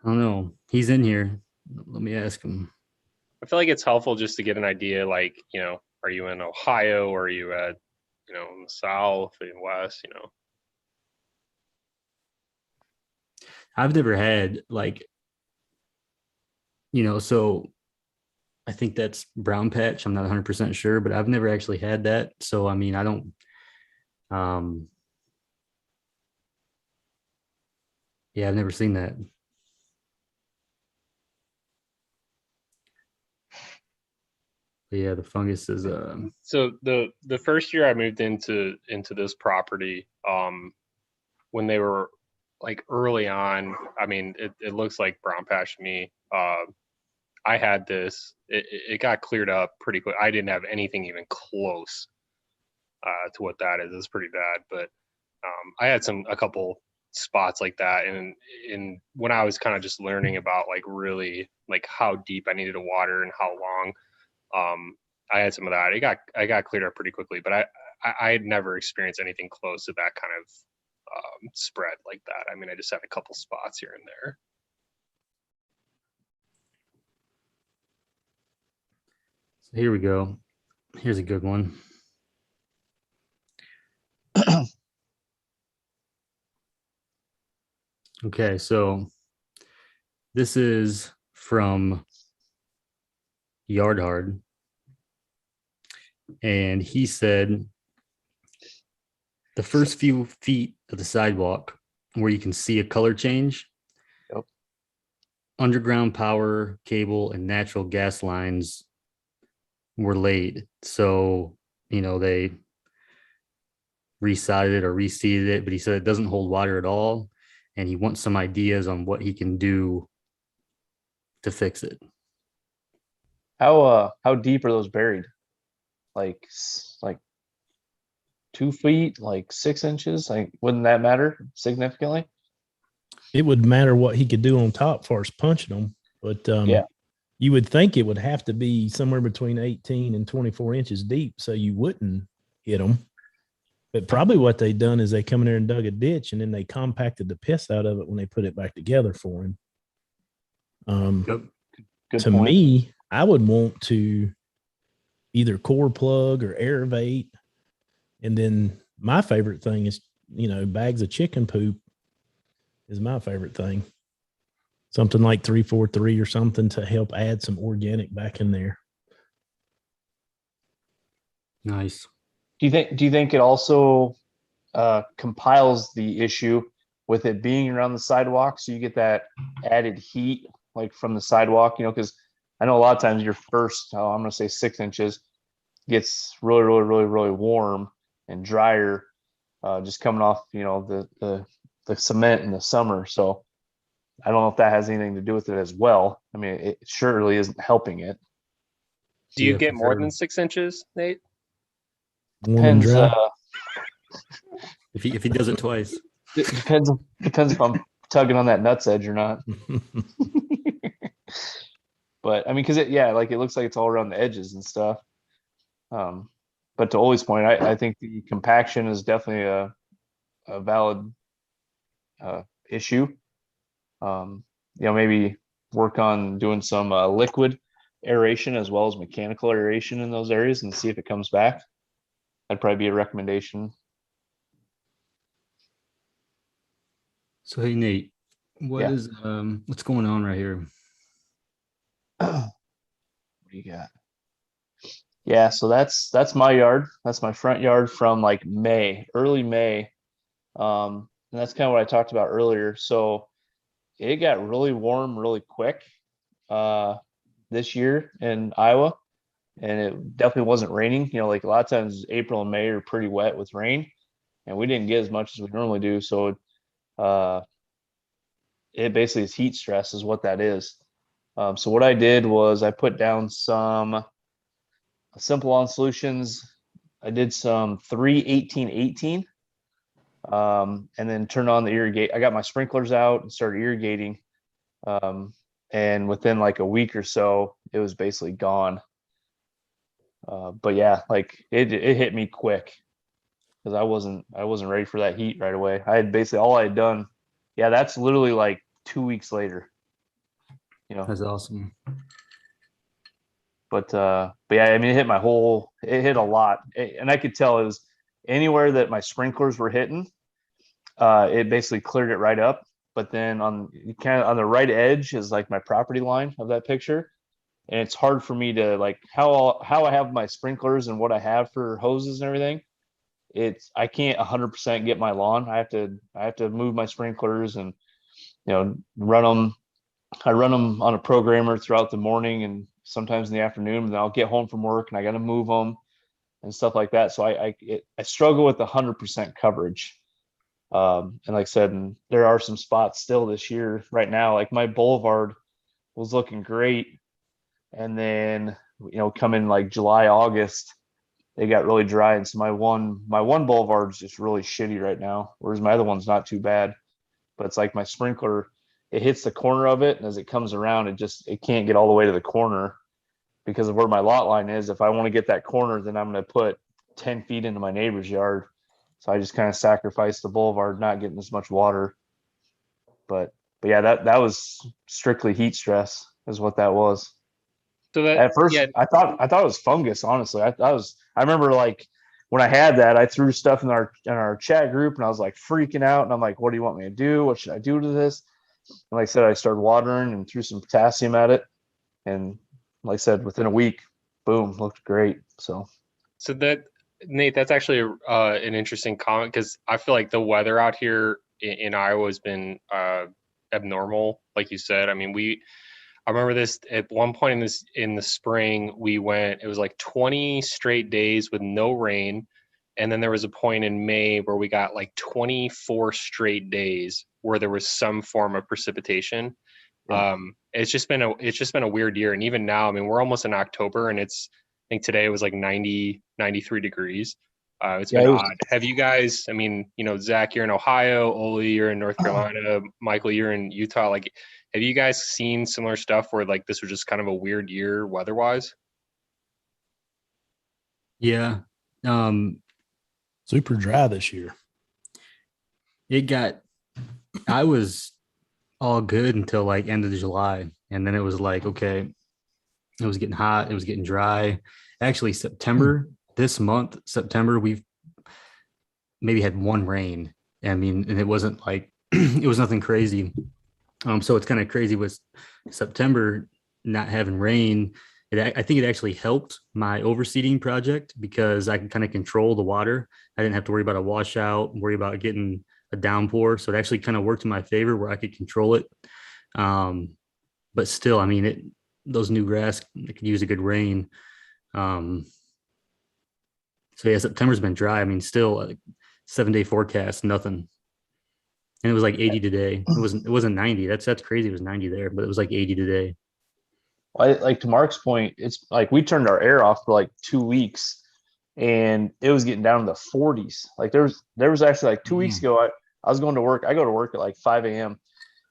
don't know. He's in here. Let me ask him. I feel like it's helpful just to get an idea, like, are you in Ohio, or are you at, in the South and West, I've never had like, so I think that's brown patch. I'm not 100% sure, but I've never actually had that. So, I mean, I don't, yeah, I've never seen that. But yeah, the fungus is So the first year I moved into this property, when they were like early on, I mean, it looks like brown patch to me. I had this, it got cleared up pretty quick. I didn't have anything even close to what that is. It's pretty bad, but I had a couple spots like that, and when I was kind of just learning about like really like how deep I needed to water and how long, I had some of that. I got cleared up pretty quickly, but I had never experienced anything close to that kind of spread like that. I mean, I just had a couple spots here and there. So here we go. Here's a good one. Okay, so this is from Yard Hard, and he said the first few feet of the sidewalk where you can see a color change, Yep. Underground power cable and natural gas lines were laid. So, they resodded it or reseeded it, but he said it doesn't hold water at all. And he wants some ideas on what he can do to fix it. How deep are those buried? Like 2 feet, like 6 inches? Like, wouldn't that matter significantly? It would matter what he could do on top for us punching them, but Yeah. you would think it would have to be somewhere between 18 and 24 inches deep so you wouldn't hit them. But probably what they done is they come in there and dug a ditch, and then they compacted the piss out of it when they put it back together for him. Good to point. me, I would want to either core plug or aerate. And then my favorite thing is, bags of chicken poop is my favorite thing. Something like 343 or something to help add some organic back in there. Nice. Do you think it also compiles the issue with it being around the sidewalk, so you get that added heat like from the sidewalk? Because I know a lot of times your first, I'm going to say 6 inches, gets really, really, really, really warm and drier, just coming off, the cement in the summer. So I don't know if that has anything to do with it as well. I mean, it surely isn't helping it. Do you get more than 6 inches, Nate? Depends. If he does it twice. It depends if I'm tugging on that nuts edge or not. But I mean, because it looks like it's all around the edges and stuff. But to Ole's point, I think the compaction is definitely a valid issue. Maybe work on doing some liquid aeration as well as mechanical aeration in those areas and see if it comes back. That'd probably be a recommendation. So hey Nate, what's going on right here? What do you got? Yeah, so that's my yard. That's my front yard from like early May. And that's kind of what I talked about earlier. So it got really warm really quick this year in Iowa. And it definitely wasn't raining. Like a lot of times April and May are pretty wet with rain, and we didn't get as much as we normally do. So it basically is heat stress is what that is. So what I did was I put down some Simple On Solutions I did some 3-18-18, and then turned on the irrigate. I got my sprinklers out and started irrigating. And within like a week or so, it was basically gone. But yeah, like it hit me quick because I wasn't ready for that heat right away. I had basically all I had done. Yeah, that's literally like 2 weeks later. That's awesome. But yeah, I mean, it hit a lot, and I could tell it was anywhere that my sprinklers were hitting, it basically cleared it right up. But then on kind of on the right edge is like my property line of that picture, and it's hard for me to like how I have my sprinklers and what I have for hoses and everything. I can't 100% get my lawn. I have to move my sprinklers and run them. I run them on a programmer throughout the morning and sometimes in the afternoon. And then I'll get home from work and I got to move them and stuff like that. So I struggle with 100% coverage. And like I said, and there are some spots still this year right now. Like my boulevard was looking great, and then coming like July, August, they got really dry, and so my one boulevard is just really shitty right now, whereas my other one's not too bad. But it's like my sprinkler, it hits the corner of it, and as it comes around, it can't get all the way to the corner because of where my lot line is. If I want to get that corner, then I'm going to put 10 feet into my neighbor's yard. So I just kind of sacrificed the boulevard, not getting as much water. But yeah, that was strictly heat stress is what that was. So that At first, yeah, I thought it was fungus. Honestly, I remember like when I had that, I threw stuff in our chat group, and I was like freaking out. And I'm like, "What do you want me to do? What should I do to this?" And like I said, I started watering and threw some potassium at it, and like I said, within a week, boom, looked great. So that Nate, that's actually an interesting comment because I feel like the weather out here in Iowa has been abnormal, like you said. I mean, I remember this at one point in the spring, it was like 20 straight days with no rain. And then there was a point in May where we got like 24 straight days where there was some form of precipitation. Yeah. It's just been a weird year. And even now, I mean, we're almost in October and I think today it was like 90, 93 degrees. It's been odd. Have you guys, I mean, Zach, you're in Ohio, Olee, you're in North Carolina, Michael, you're in Utah. Like, have you guys seen similar stuff where like this was just kind of a weird year weather-wise? Yeah. Super dry this year. I was all good until like end of July. And then it was like, okay, it was getting hot. It was getting dry. Actually, this month, September, we've maybe had one rain. I mean, and it wasn't like, it was nothing crazy. So it's kind of crazy with September not having rain. I think it actually helped my overseeding project because I can kind of control the water. I didn't have to worry about a washout, worry about getting a downpour. So it actually kind of worked in my favor where I could control it. But still, I mean, those new grass could use a good rain. So yeah, September's been dry. I mean, still like 7-day forecast, nothing. And it was like 80 today. It wasn't 90. That's crazy. It was 90 there, but it was like 80 today. Like to Mark's point, it's like we turned our air off for like 2 weeks, and it was getting down to the 40s. Like there was actually like 2 weeks ago, I was going to work. I go to work at like 5 a.m.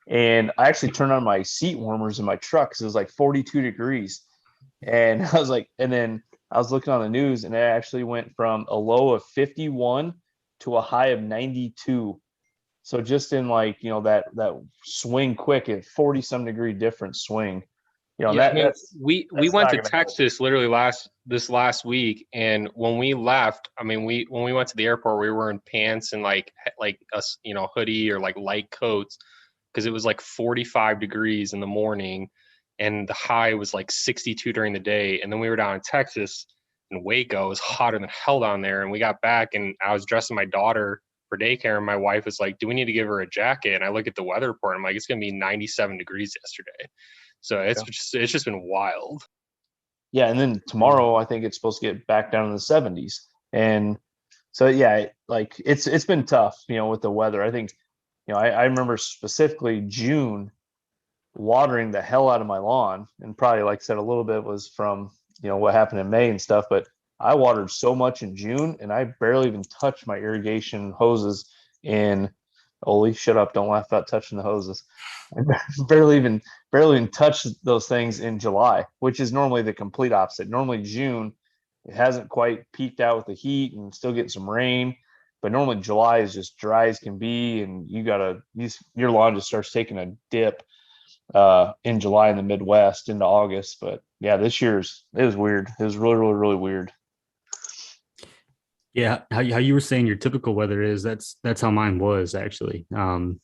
and I actually turned on my seat warmers in my truck because it was like 42 degrees. And I was like, and then I was looking on the news, and it actually went from a low of 51 to a high of 92. So just in like, that swing quick at 40 some degree difference swing. We went to Texas literally this last week, and when we left, I mean, when we went to the airport, we were in pants and like a hoodie or like light coats because it was like 45 degrees in the morning, and the high was like 62 during the day. And then we were down in Texas in Waco. It was hotter than hell down there, and we got back, and I was dressing my daughter for daycare, and my wife was like, "Do we need to give her a jacket?" And I look at the weather report, and I'm like, "It's gonna be 97 degrees yesterday." So it's just been wild. Yeah, and then tomorrow I think it's supposed to get back down in the 70s. And so yeah, like it's been tough, with the weather. I think, I remember specifically June watering the hell out of my lawn, and probably like I said, a little bit was from what happened in May and stuff, but I watered so much in June, and I barely even touched my irrigation hoses in. Olee, shut up! Don't laugh about touching the hoses. I barely even touched those things in July, which is normally the complete opposite. Normally June, it hasn't quite peaked out with the heat and still getting some rain, but normally July is just dry as can be, and your lawn just starts taking a dip in July in the Midwest into August. But yeah, this year's it was weird. It was really, really, really weird. Yeah, how you were saying your typical weather is, that's how mine was actually. I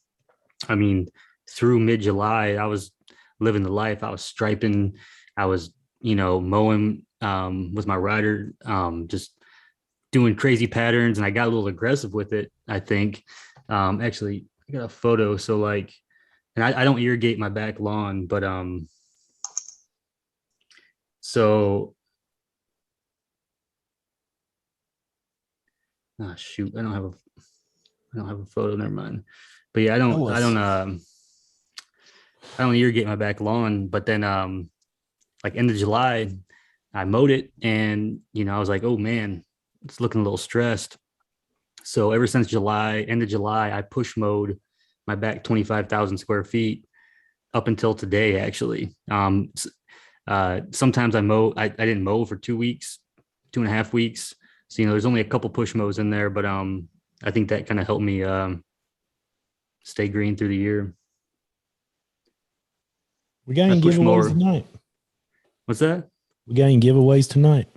mean, through mid-July, I was living the life. I was striping, I was, mowing with my rider, just doing crazy patterns, and I got a little aggressive with it, I think. Actually, I got a photo. So like, and I don't irrigate my back lawn, but so shoot, I don't have a photo, never mind. But yeah, I don't irrigate my back lawn, but then like end of July, I mowed it, and I was like, oh man, it's looking a little stressed. So ever since end of July, I push mowed my back 25,000 square feet up until today, actually. Sometimes I didn't mow for 2 weeks, 2.5 weeks. So, there's only a couple push mows in there, but I think that kind of helped me stay green through the year. We got any giveaways tonight? What's that? We got any giveaways tonight?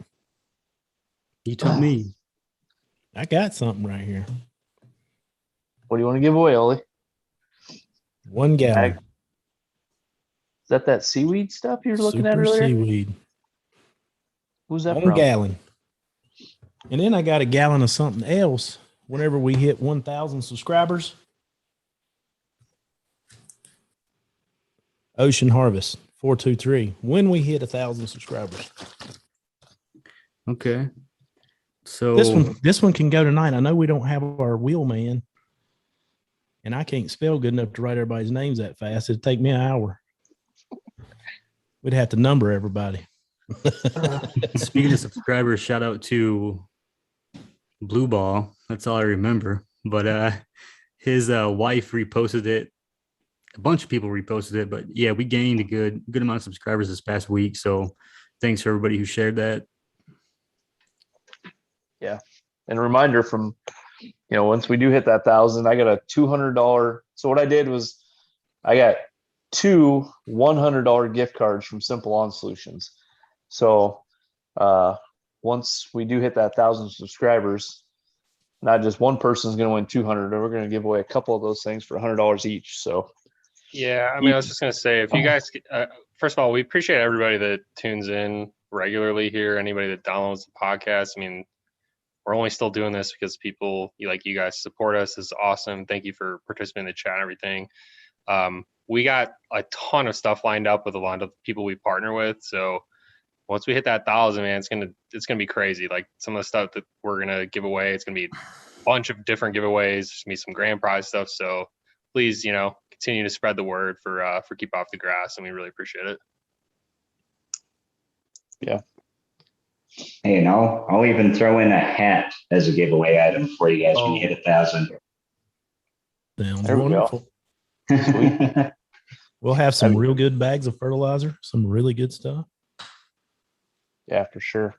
You tell me. I got something right here. What do you want to give away, Olee? 1 gallon. Is that seaweed stuff you were looking at Super earlier? seaweed. Who's that 1 from? gallon. And then I got a gallon of something else whenever we hit 1,000 subscribers. Ocean Harvest 423. When we hit 1,000 subscribers. Okay. So this one can go tonight. I know we don't have our wheelman, and I can't spell good enough to write everybody's names that fast. It'd take me an hour. We'd have to number everybody. Speaking of subscribers, shout out to Blue Ball. That's all I remember. But his wife reposted it. A bunch of people reposted it. But yeah, we gained a good amount of subscribers this past week. So thanks for everybody who shared that. Yeah. And a reminder from, once we do hit that 1,000, I got a $200. So what I did was I got 2 $100 gift cards from Simple Lawn Solutions. So once we do hit that 1,000 subscribers, not just one person is going to win 200. We're going to give away a couple of those things for $100 each. So yeah, I mean, I was just going to say, if you guys, first of all, we appreciate everybody that tunes in regularly here. Anybody that downloads the podcast. I mean, we're only still doing this because people like you guys support us. This is awesome. Thank you for participating in the chat and everything. We got a ton of stuff lined up with a lot of people we partner with. So once we hit that 1,000, man, it's gonna be crazy. Like some of the stuff that we're gonna give away, it's gonna be a bunch of different giveaways. There's gonna be some grand prize stuff. So please, continue to spread the word for Keep Off the Grass, and we really appreciate it. Yeah. Hey, and I'll even throw in a hat as a giveaway item for you guys when you hit 1,000. Sounds There we wonderful. Sweet. We'll have some real good bags of fertilizer, some really good stuff. Yeah, for sure.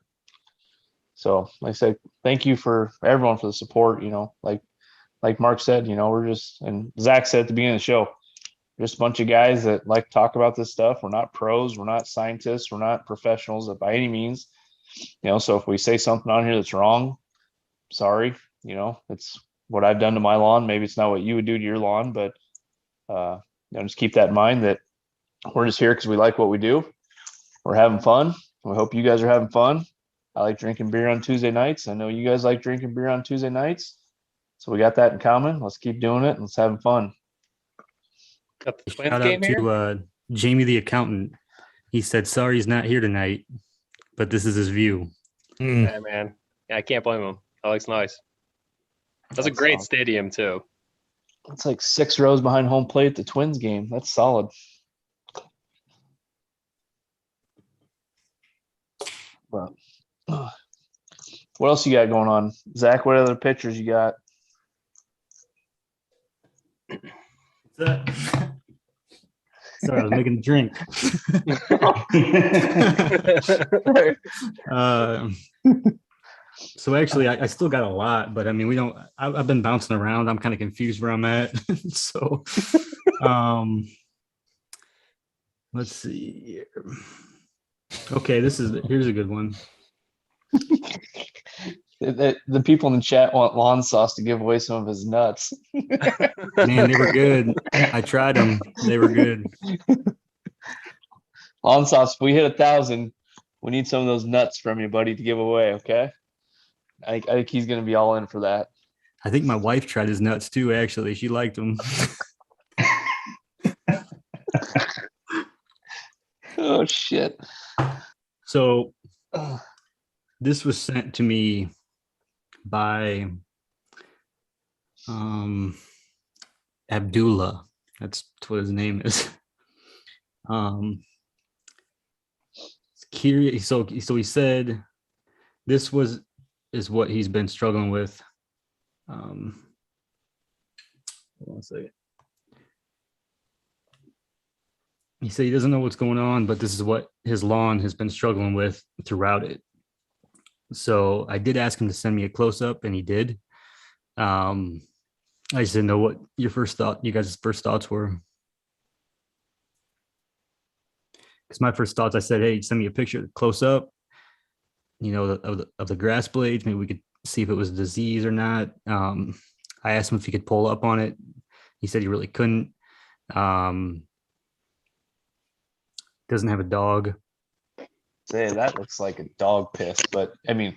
So like I said, thank you for everyone for the support. Like Mark said, we're just, and Zach said at the beginning of the show, just a bunch of guys that like to talk about this stuff. We're not pros, we're not scientists, we're not professionals by any means. So if we say something on here that's wrong, sorry. It's what I've done to my lawn. Maybe it's not what you would do to your lawn, but just keep that in mind that we're just here because we like what we do. We're having fun. We hope you guys are having fun. I like drinking beer on Tuesday nights. I know you guys like drinking beer on Tuesday nights. So we got that in common. Let's keep doing it and let's have fun. Got the Twins Shout game out here. to Jamie the accountant. He said, sorry he's not here tonight, but this is his view. Yeah, man. Yeah, I can't blame him. That looks nice. That's a great stadium too. It's like 6 rows behind home plate at the Twins game. That's solid. But What else you got going on, Zach? What other pictures you got? What's that? Sorry, I was making a drink. So actually, I still got a lot, but I mean, I've been bouncing around. I'm kind of confused where I'm at. So, let's see here. Okay, here's a good one. The people in the chat want Lawn Sauce to give away some of his nuts. Man, they were good. I tried them. They were good. Lawn Sauce, if we hit 1,000, we need some of those nuts from you, buddy, to give away. Okay. I think he's going to be all in for that. I think my wife tried his nuts too. Actually, she liked them. Oh shit. So this was sent to me by Abdullah. That's what his name is. Curious. So he said this is what he's been struggling with. Hold on a second. He said he doesn't know what's going on, but this is what his lawn has been struggling with throughout it. So I did ask him to send me a close-up, and he did. I just didn't know what you guys' first thoughts were. Because my first thoughts, I said, hey, send me a picture close up, of the grass blades. Maybe we could see if it was a disease or not. I asked him if he could pull up on it. He said he really couldn't. Doesn't have a dog. Say that looks like a dog piss, but I mean,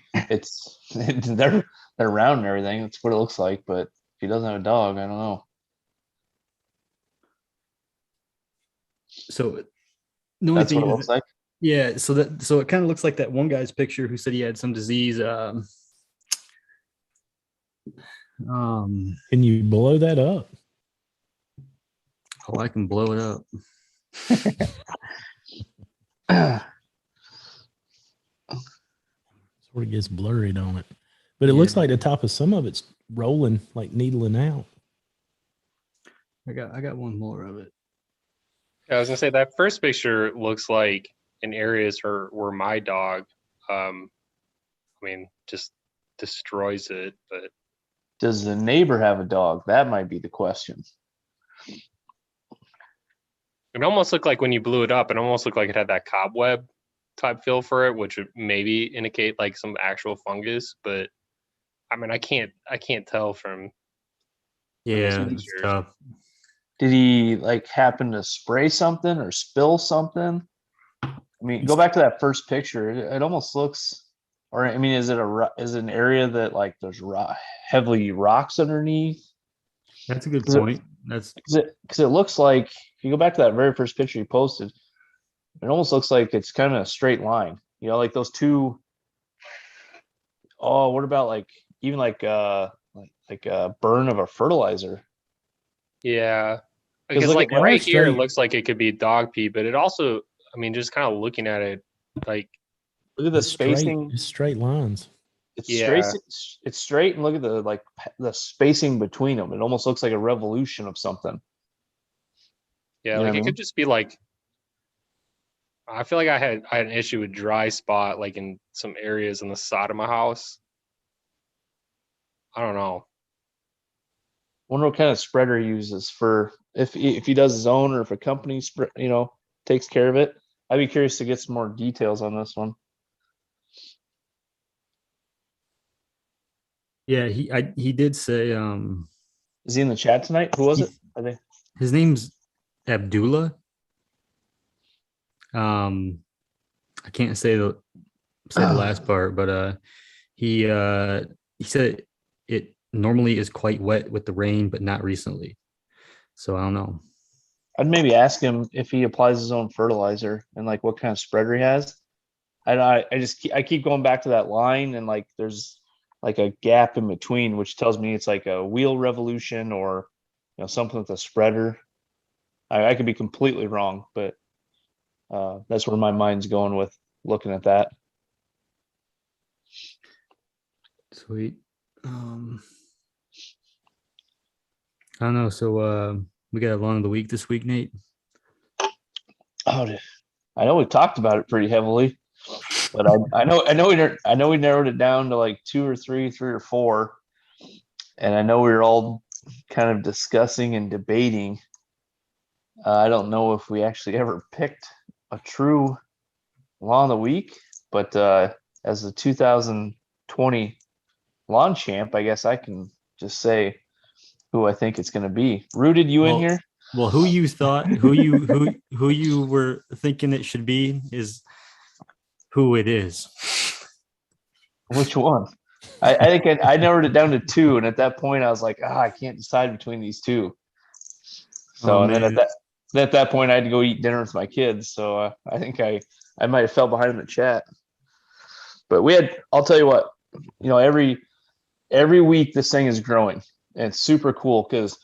they're round and everything. That's what it looks like. But if he doesn't have a dog, I don't know. So the only That's thing what it looks like. Yeah, so it kind of looks like that one guy's picture who said he had some disease. Can you blow that up? Oh, I can blow it up. Sort of gets blurry on it, but it looks like the top of some of it's rolling, like needling out. I got one more of it. Yeah, I was gonna say that first picture looks like in areas where my dog, just destroys it. But does the neighbor have a dog? That might be the question. it almost looked like when you blew it up, it almost looked like it had that cobweb type feel for it, which would maybe indicate like some actual fungus. But I mean, I can't tell from. Yeah, it's tough. Did he like happen to spray something or spill something? I mean, go back to that first picture. It almost looks, or I mean, is it an area that like there's heavily rocks underneath? That's a good point. Because it looks like if you go back to that very first picture you posted, it almost looks like it's kind of a straight line. Like those two. Oh, what about like even like a burn of a fertilizer? Yeah, because like right here, it looks like it could be dog pee, but it also, I mean, just kind of looking at it, like look at the spacing. Straight lines. It's straight. It's straight, and look at the spacing between them. It almost looks like a revolution of something. Yeah, like it could just be like. I feel like I had an issue with dry spot, like in some areas on the side of my house. I don't know. Wonder what kind of spreader he uses for if he does his own or if a company takes care of it. I'd be curious to get some more details on this one. Yeah, he did say. Is he in the chat tonight? Who was it? I think his name's Abdullah. I can't say the last part, but he said it normally is quite wet with the rain, but not recently. So I don't know. I'd maybe ask him if he applies his own fertilizer and like what kind of spreader he has. I keep going back to that line, and like there's like a gap in between, which tells me it's like a wheel revolution or something with the spreader. I could be completely wrong, but that's where my mind's going with looking at that. Sweet. I don't know. So we got a lawn of the week this week, Nate. Oh, I know we talked about it pretty heavily, but I know we narrowed it down to like three or four, and I know we were all kind of discussing and debating. I don't know if we actually ever picked a true lawn of the week, but as the 2020 lawn champ, I guess I can just say who I think it's going to be. Rooted you in here? Well, who you were thinking it should be is who it is. Which one? I think I narrowed it down to two, and at that point, I was like, I can't decide between these two. So, and then at that point, I had to go eat dinner with my kids. So I think I might have fell behind in the chat. But I'll tell you what, every week this thing is growing, and it's super cool because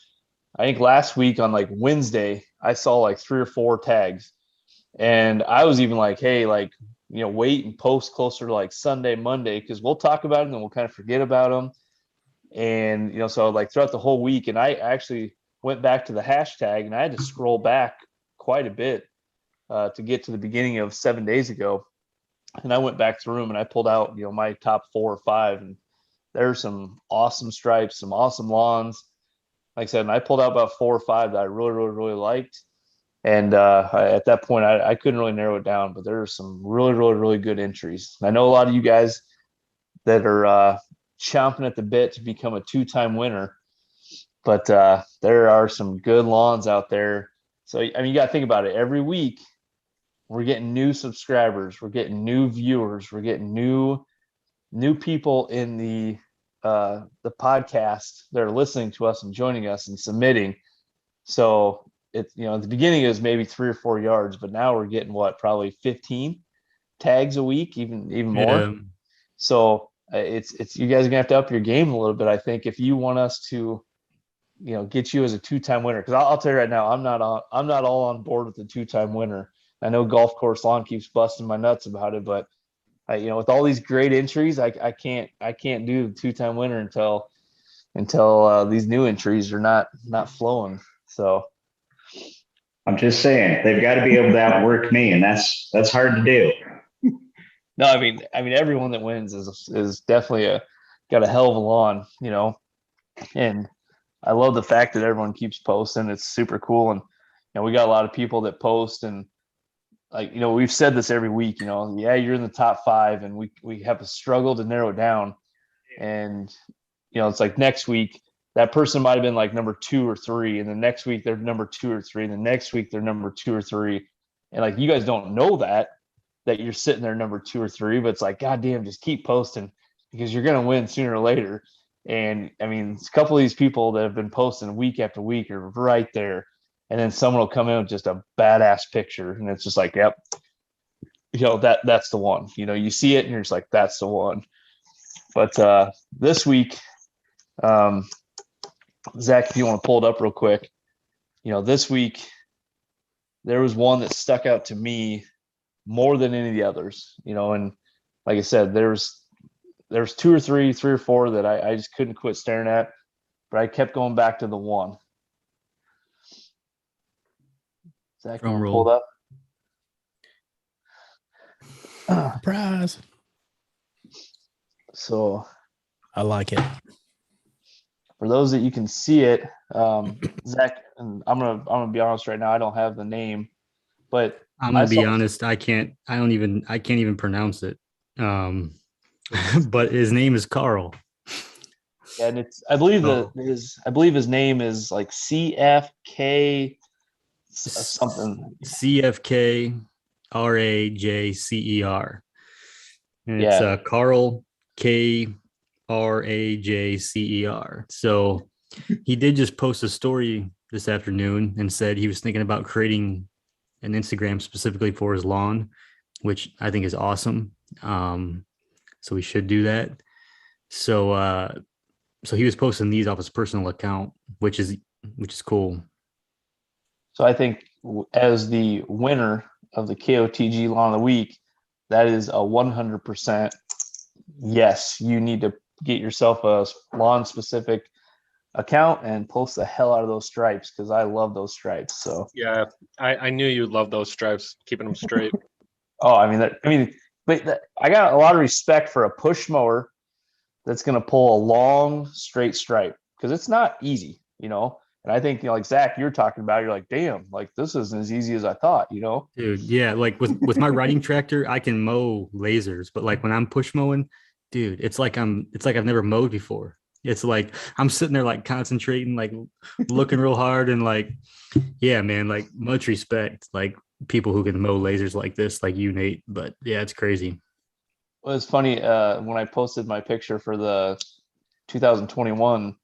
I think last week on like Wednesday, I saw like 3 or 4 tags, and I was even like, hey, like, wait and post closer to like Sunday, Monday, because we'll talk about them and we'll kind of forget about them. And, so like throughout the whole week, and I actually went back to the hashtag, and I had to scroll back quite a bit to get to the beginning of 7 days ago. And I went back through them and I pulled out, my top 4 or 5, and there's some awesome stripes, some awesome lawns. Like I said, and I pulled out about 4 or 5 that I really, really, really liked. And at that point, I couldn't really narrow it down, but there are some really, really, really good entries. I know a lot of you guys that are chomping at the bit to become a 2-time winner, but there are some good lawns out there. So, I mean, you got to think about it. Every week, we're getting new subscribers, we're getting new viewers, we're getting new people in the podcast that are listening to us and joining us and submitting. So it's, at the beginning it was maybe 3 or 4 yards, but now we're getting probably 15 tags a week, even more. Yeah. So it's you guys are gonna have to up your game a little bit, I think, if you want us to, get you as a 2-time winner. Because I'll tell you right now, I'm not all on board with the 2-time winner. I know Golf Course Lawn keeps busting my nuts about it, but with all these great entries, I can't do the 2-time winner until these new entries are not flowing. So I'm just saying they've got to be able to outwork me, and that's hard to do. no, I mean everyone that wins is definitely got a hell of a lawn, and I love the fact that everyone keeps posting. It's super cool, and we got a lot of people that post, and like, we've said this every week, yeah, you're in the top 5, and we have a struggle to narrow it down. And, it's like next week, that person might've been like number 2 or 3. And the next week they're number 2 or 3. And the next week they're number 2 or 3. And like, you guys don't know that you're sitting there number 2 or 3, but it's like, God damn, just keep posting because you're going to win sooner or later. And I mean, a couple of these people that have been posting week after week are right there. And then someone will come in with just a badass picture, and it's just like, yep, that's the one. You see it and you're just like, that's the one. But this week, Zach, if you want to pull it up real quick, this week there was one that stuck out to me more than any of the others. And like I said, there's 2 or 3 or 4 that I just couldn't quit staring at, but I kept going back to the one. Zach, you want to pull it up? Surprise. So I like it. For those that you can see it, Zach, and I'm gonna be honest right now, I don't have the name, but I'm gonna be honest, I can't even pronounce it. But his name is Carl. And I believe his name is like CFK something. CFK RAJCER. And it's Carl KRAJCER. So he did just post a story this afternoon and said he was thinking about creating an Instagram specifically for his lawn, which I think is awesome. So we should do that. So he was posting these off his personal account, which is cool. So I think as the winner of the KOTG Lawn of the Week, that is a 100% yes. You need to get yourself a lawn specific account and post the hell out of those stripes because I love those stripes. So Yeah, I knew you'd love those stripes, keeping them straight. oh, but I got a lot of respect for a push mower that's going to pull a long straight stripe because it's not easy, you know. And I think, you know, like Zach, you're talking about, you're like, damn, like this isn't as easy as I thought, you know. Dude, yeah, like with my riding tractor, I can mow lasers, but like when I'm push mowing, dude, it's like I've never mowed before. It's like I'm sitting there like concentrating, like looking real hard, and like, yeah, man, like much respect, like people who can mow lasers like this, like you, Nate. But yeah, it's crazy. Well, it's funny when I posted my picture for the 2021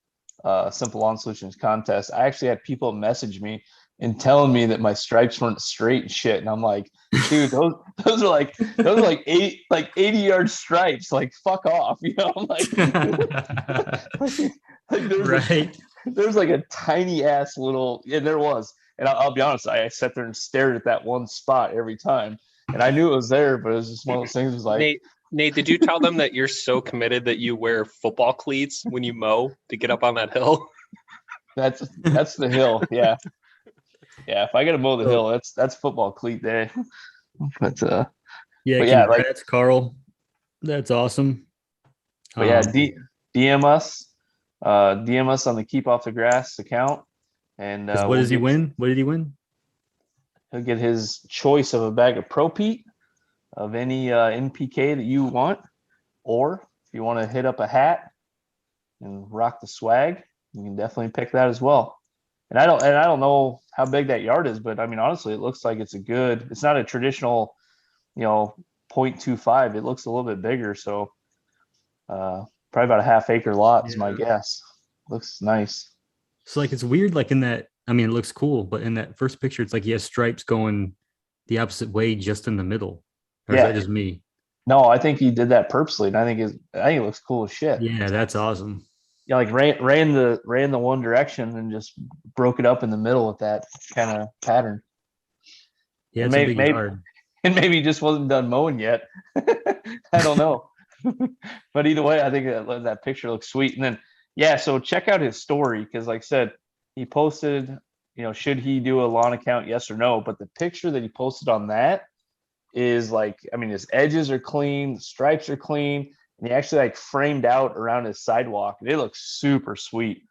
Simple Lawn Solutions contest. I actually had people message me and telling me that my stripes weren't straight and shit, and I'm like, dude, those are like 80-yard stripes. Like, fuck off, you know. I'm like, like Right. there's like a tiny ass little, and there was, and I'll be honest, I sat there and stared at that one spot every time, and I knew it was there, but it was just one of those things. It was like, Nate, did you tell them that you're so committed that you wear football cleats when you mow to get up on that hill? that's the hill, yeah. Yeah, if I gotta mow the hill, that's football cleat day. But yeah, but yeah, congrats, like, Carl. That's awesome. but yeah, DM us, DM us on the Keep Off the Grass account, and what does he win? What did he win? He'll get his choice of a bag of Pro Pete of any NPK that you want, or if you want to hit up a hat and rock the swag, you can definitely pick that as well. And I don't know how big that yard is, but I mean, honestly, it looks like it's not a traditional, you know, 0.25. It looks a little bit bigger. So probably about a half-acre lot is my guess. Looks nice. So like it's weird, like in that, I mean, it looks cool, but in that first picture, it's like he has stripes going the opposite way just in the middle. Or is that just me? No, I think he did that purposely, and I think it looks cool as shit. Yeah, that's awesome. Yeah, like ran the one direction and just broke it up in the middle with that kind of pattern. Yeah, it's a big yard. And maybe he just wasn't done mowing yet. I don't know. But either way, I think that picture looks sweet. And then, yeah, so check out his story because, like I said, he posted, you know, should he do a lawn account, yes or no? But the picture that he posted on that is like, I mean, his edges are clean, the stripes are clean, and he actually like framed out around his sidewalk. And it looks super sweet.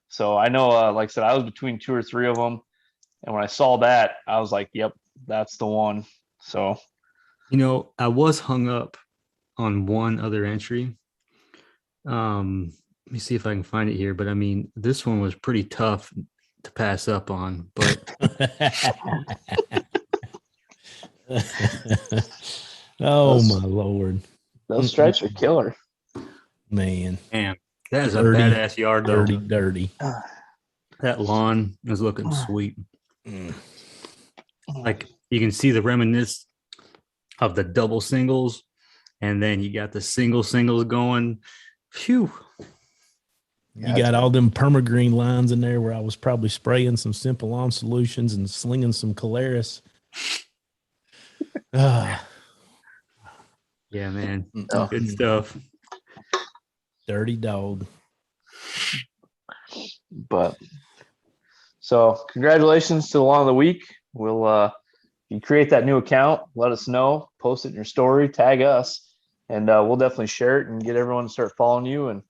So I know, like I said, I was between 2 or 3 of them. And when I saw that, I was like, yep, that's the one. So, you know, I was hung up on one other entry. Let me see if I can find it here. But I mean, this one was pretty tough to pass up on. But oh my Lord. Those stripes are killer. Man. Damn, that is a badass yard though. Dirty. That lawn is looking sweet. Like you can see the reminiscence of the double singles, and then you got the singles going. Phew. You got all them permagreen lines in there where I was probably spraying some Simple Lawn Solutions and slinging some Caleris. Yeah, man. Good stuff. Dirty dog. But so congratulations to the Lawn of the Week. We'll you create that new account, let us know, post it in your story, tag us, and we'll definitely share it and get everyone to start following you. And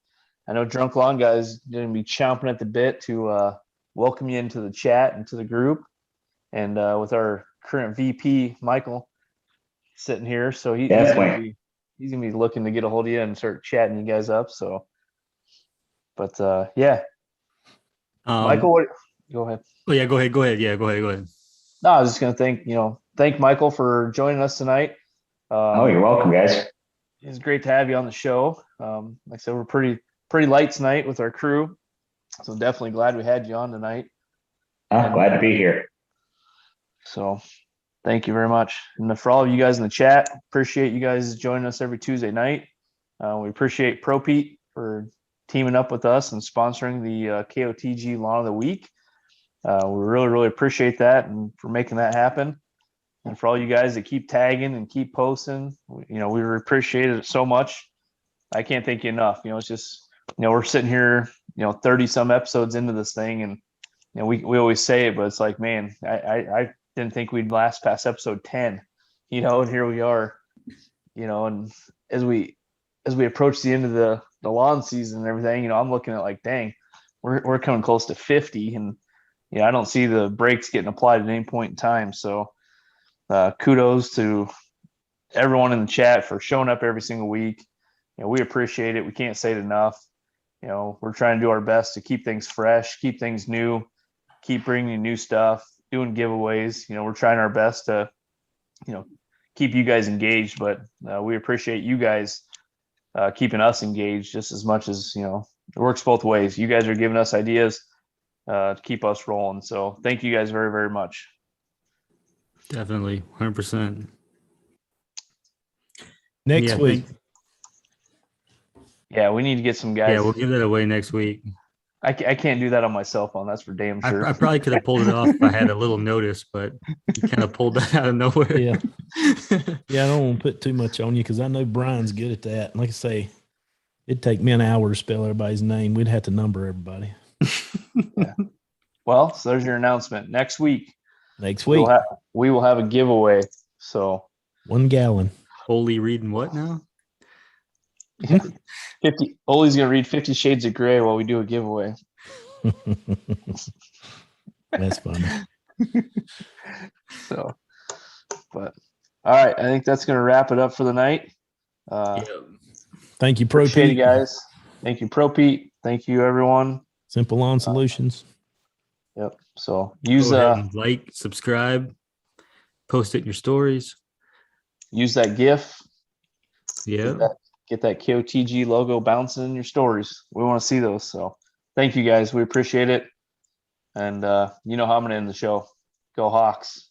I know Drunk Lawn Guys going to be chomping at the bit to welcome you into the chat and to the group. And with our current VP, Michael, sitting here, so he's gonna be looking to get a hold of you and start chatting you guys up. So, but yeah, Michael, go ahead. Oh yeah, go ahead. Yeah, go ahead. No, I was just gonna thank Michael for joining us tonight. You're welcome, guys. It's great to have you on the show. Like I said, we're pretty light tonight with our crew, so definitely glad we had you on tonight. I'm glad to be here. So thank you very much. And for all of you guys in the chat, appreciate you guys joining us every Tuesday night. We appreciate Pro Pete for teaming up with us and sponsoring the KOTG Lawn of the Week. We really, really appreciate that and for making that happen. And for all you guys that keep tagging and keep posting, you know, we appreciate it so much. I can't thank you enough. It's just, we're sitting here, 30 some episodes into this thing, and we always say it, but it's like, man, I didn't think we'd last past episode 10, and here we are, and as we approach the end of the lawn season and everything, I'm looking at like, dang, we're coming close to 50, and I don't see the brakes getting applied at any point in time. So kudos to everyone in the chat for showing up every single week. We appreciate it. We can't say it enough. We're trying to do our best to keep things fresh, keep things new, keep bringing new stuff, doing giveaways. We're trying our best to, keep you guys engaged, but we appreciate you guys keeping us engaged just as much as, it works both ways. You guys are giving us ideas to keep us rolling. So thank you guys very, very much. Definitely. 100%. Next week. Yeah, we need to get some guys. Yeah, we'll give that away next week. I can't do that on my cell phone. That's for damn sure. I probably could have pulled it off if I had a little notice, but you kind of pulled that out of nowhere. Yeah. Yeah, I don't want to put too much on you because I know Brian's good at that. Like I say, it'd take me an hour to spell everybody's name. We'd have to number everybody. Yeah. Well, so there's your announcement. Next week. We will have a giveaway. So 1 gallon. Olee reading what now? 50. Olee's gonna read 50 Shades of Grey while we do a giveaway. That's funny. So, but all right, I think that's gonna wrap it up for the night. Thank you, Pro Appreciate Pete. it, guys. Thank you, Pro Pete. Thank you, everyone. Simple Lawn Solutions. Yep. So use Go ahead and like, subscribe, post it in your stories. Use that GIF. Yeah. Get that KOTG logo bouncing in your stories. We want to see those. So thank you guys. We appreciate it. And you know how I'm going to end the show. Go Hawks.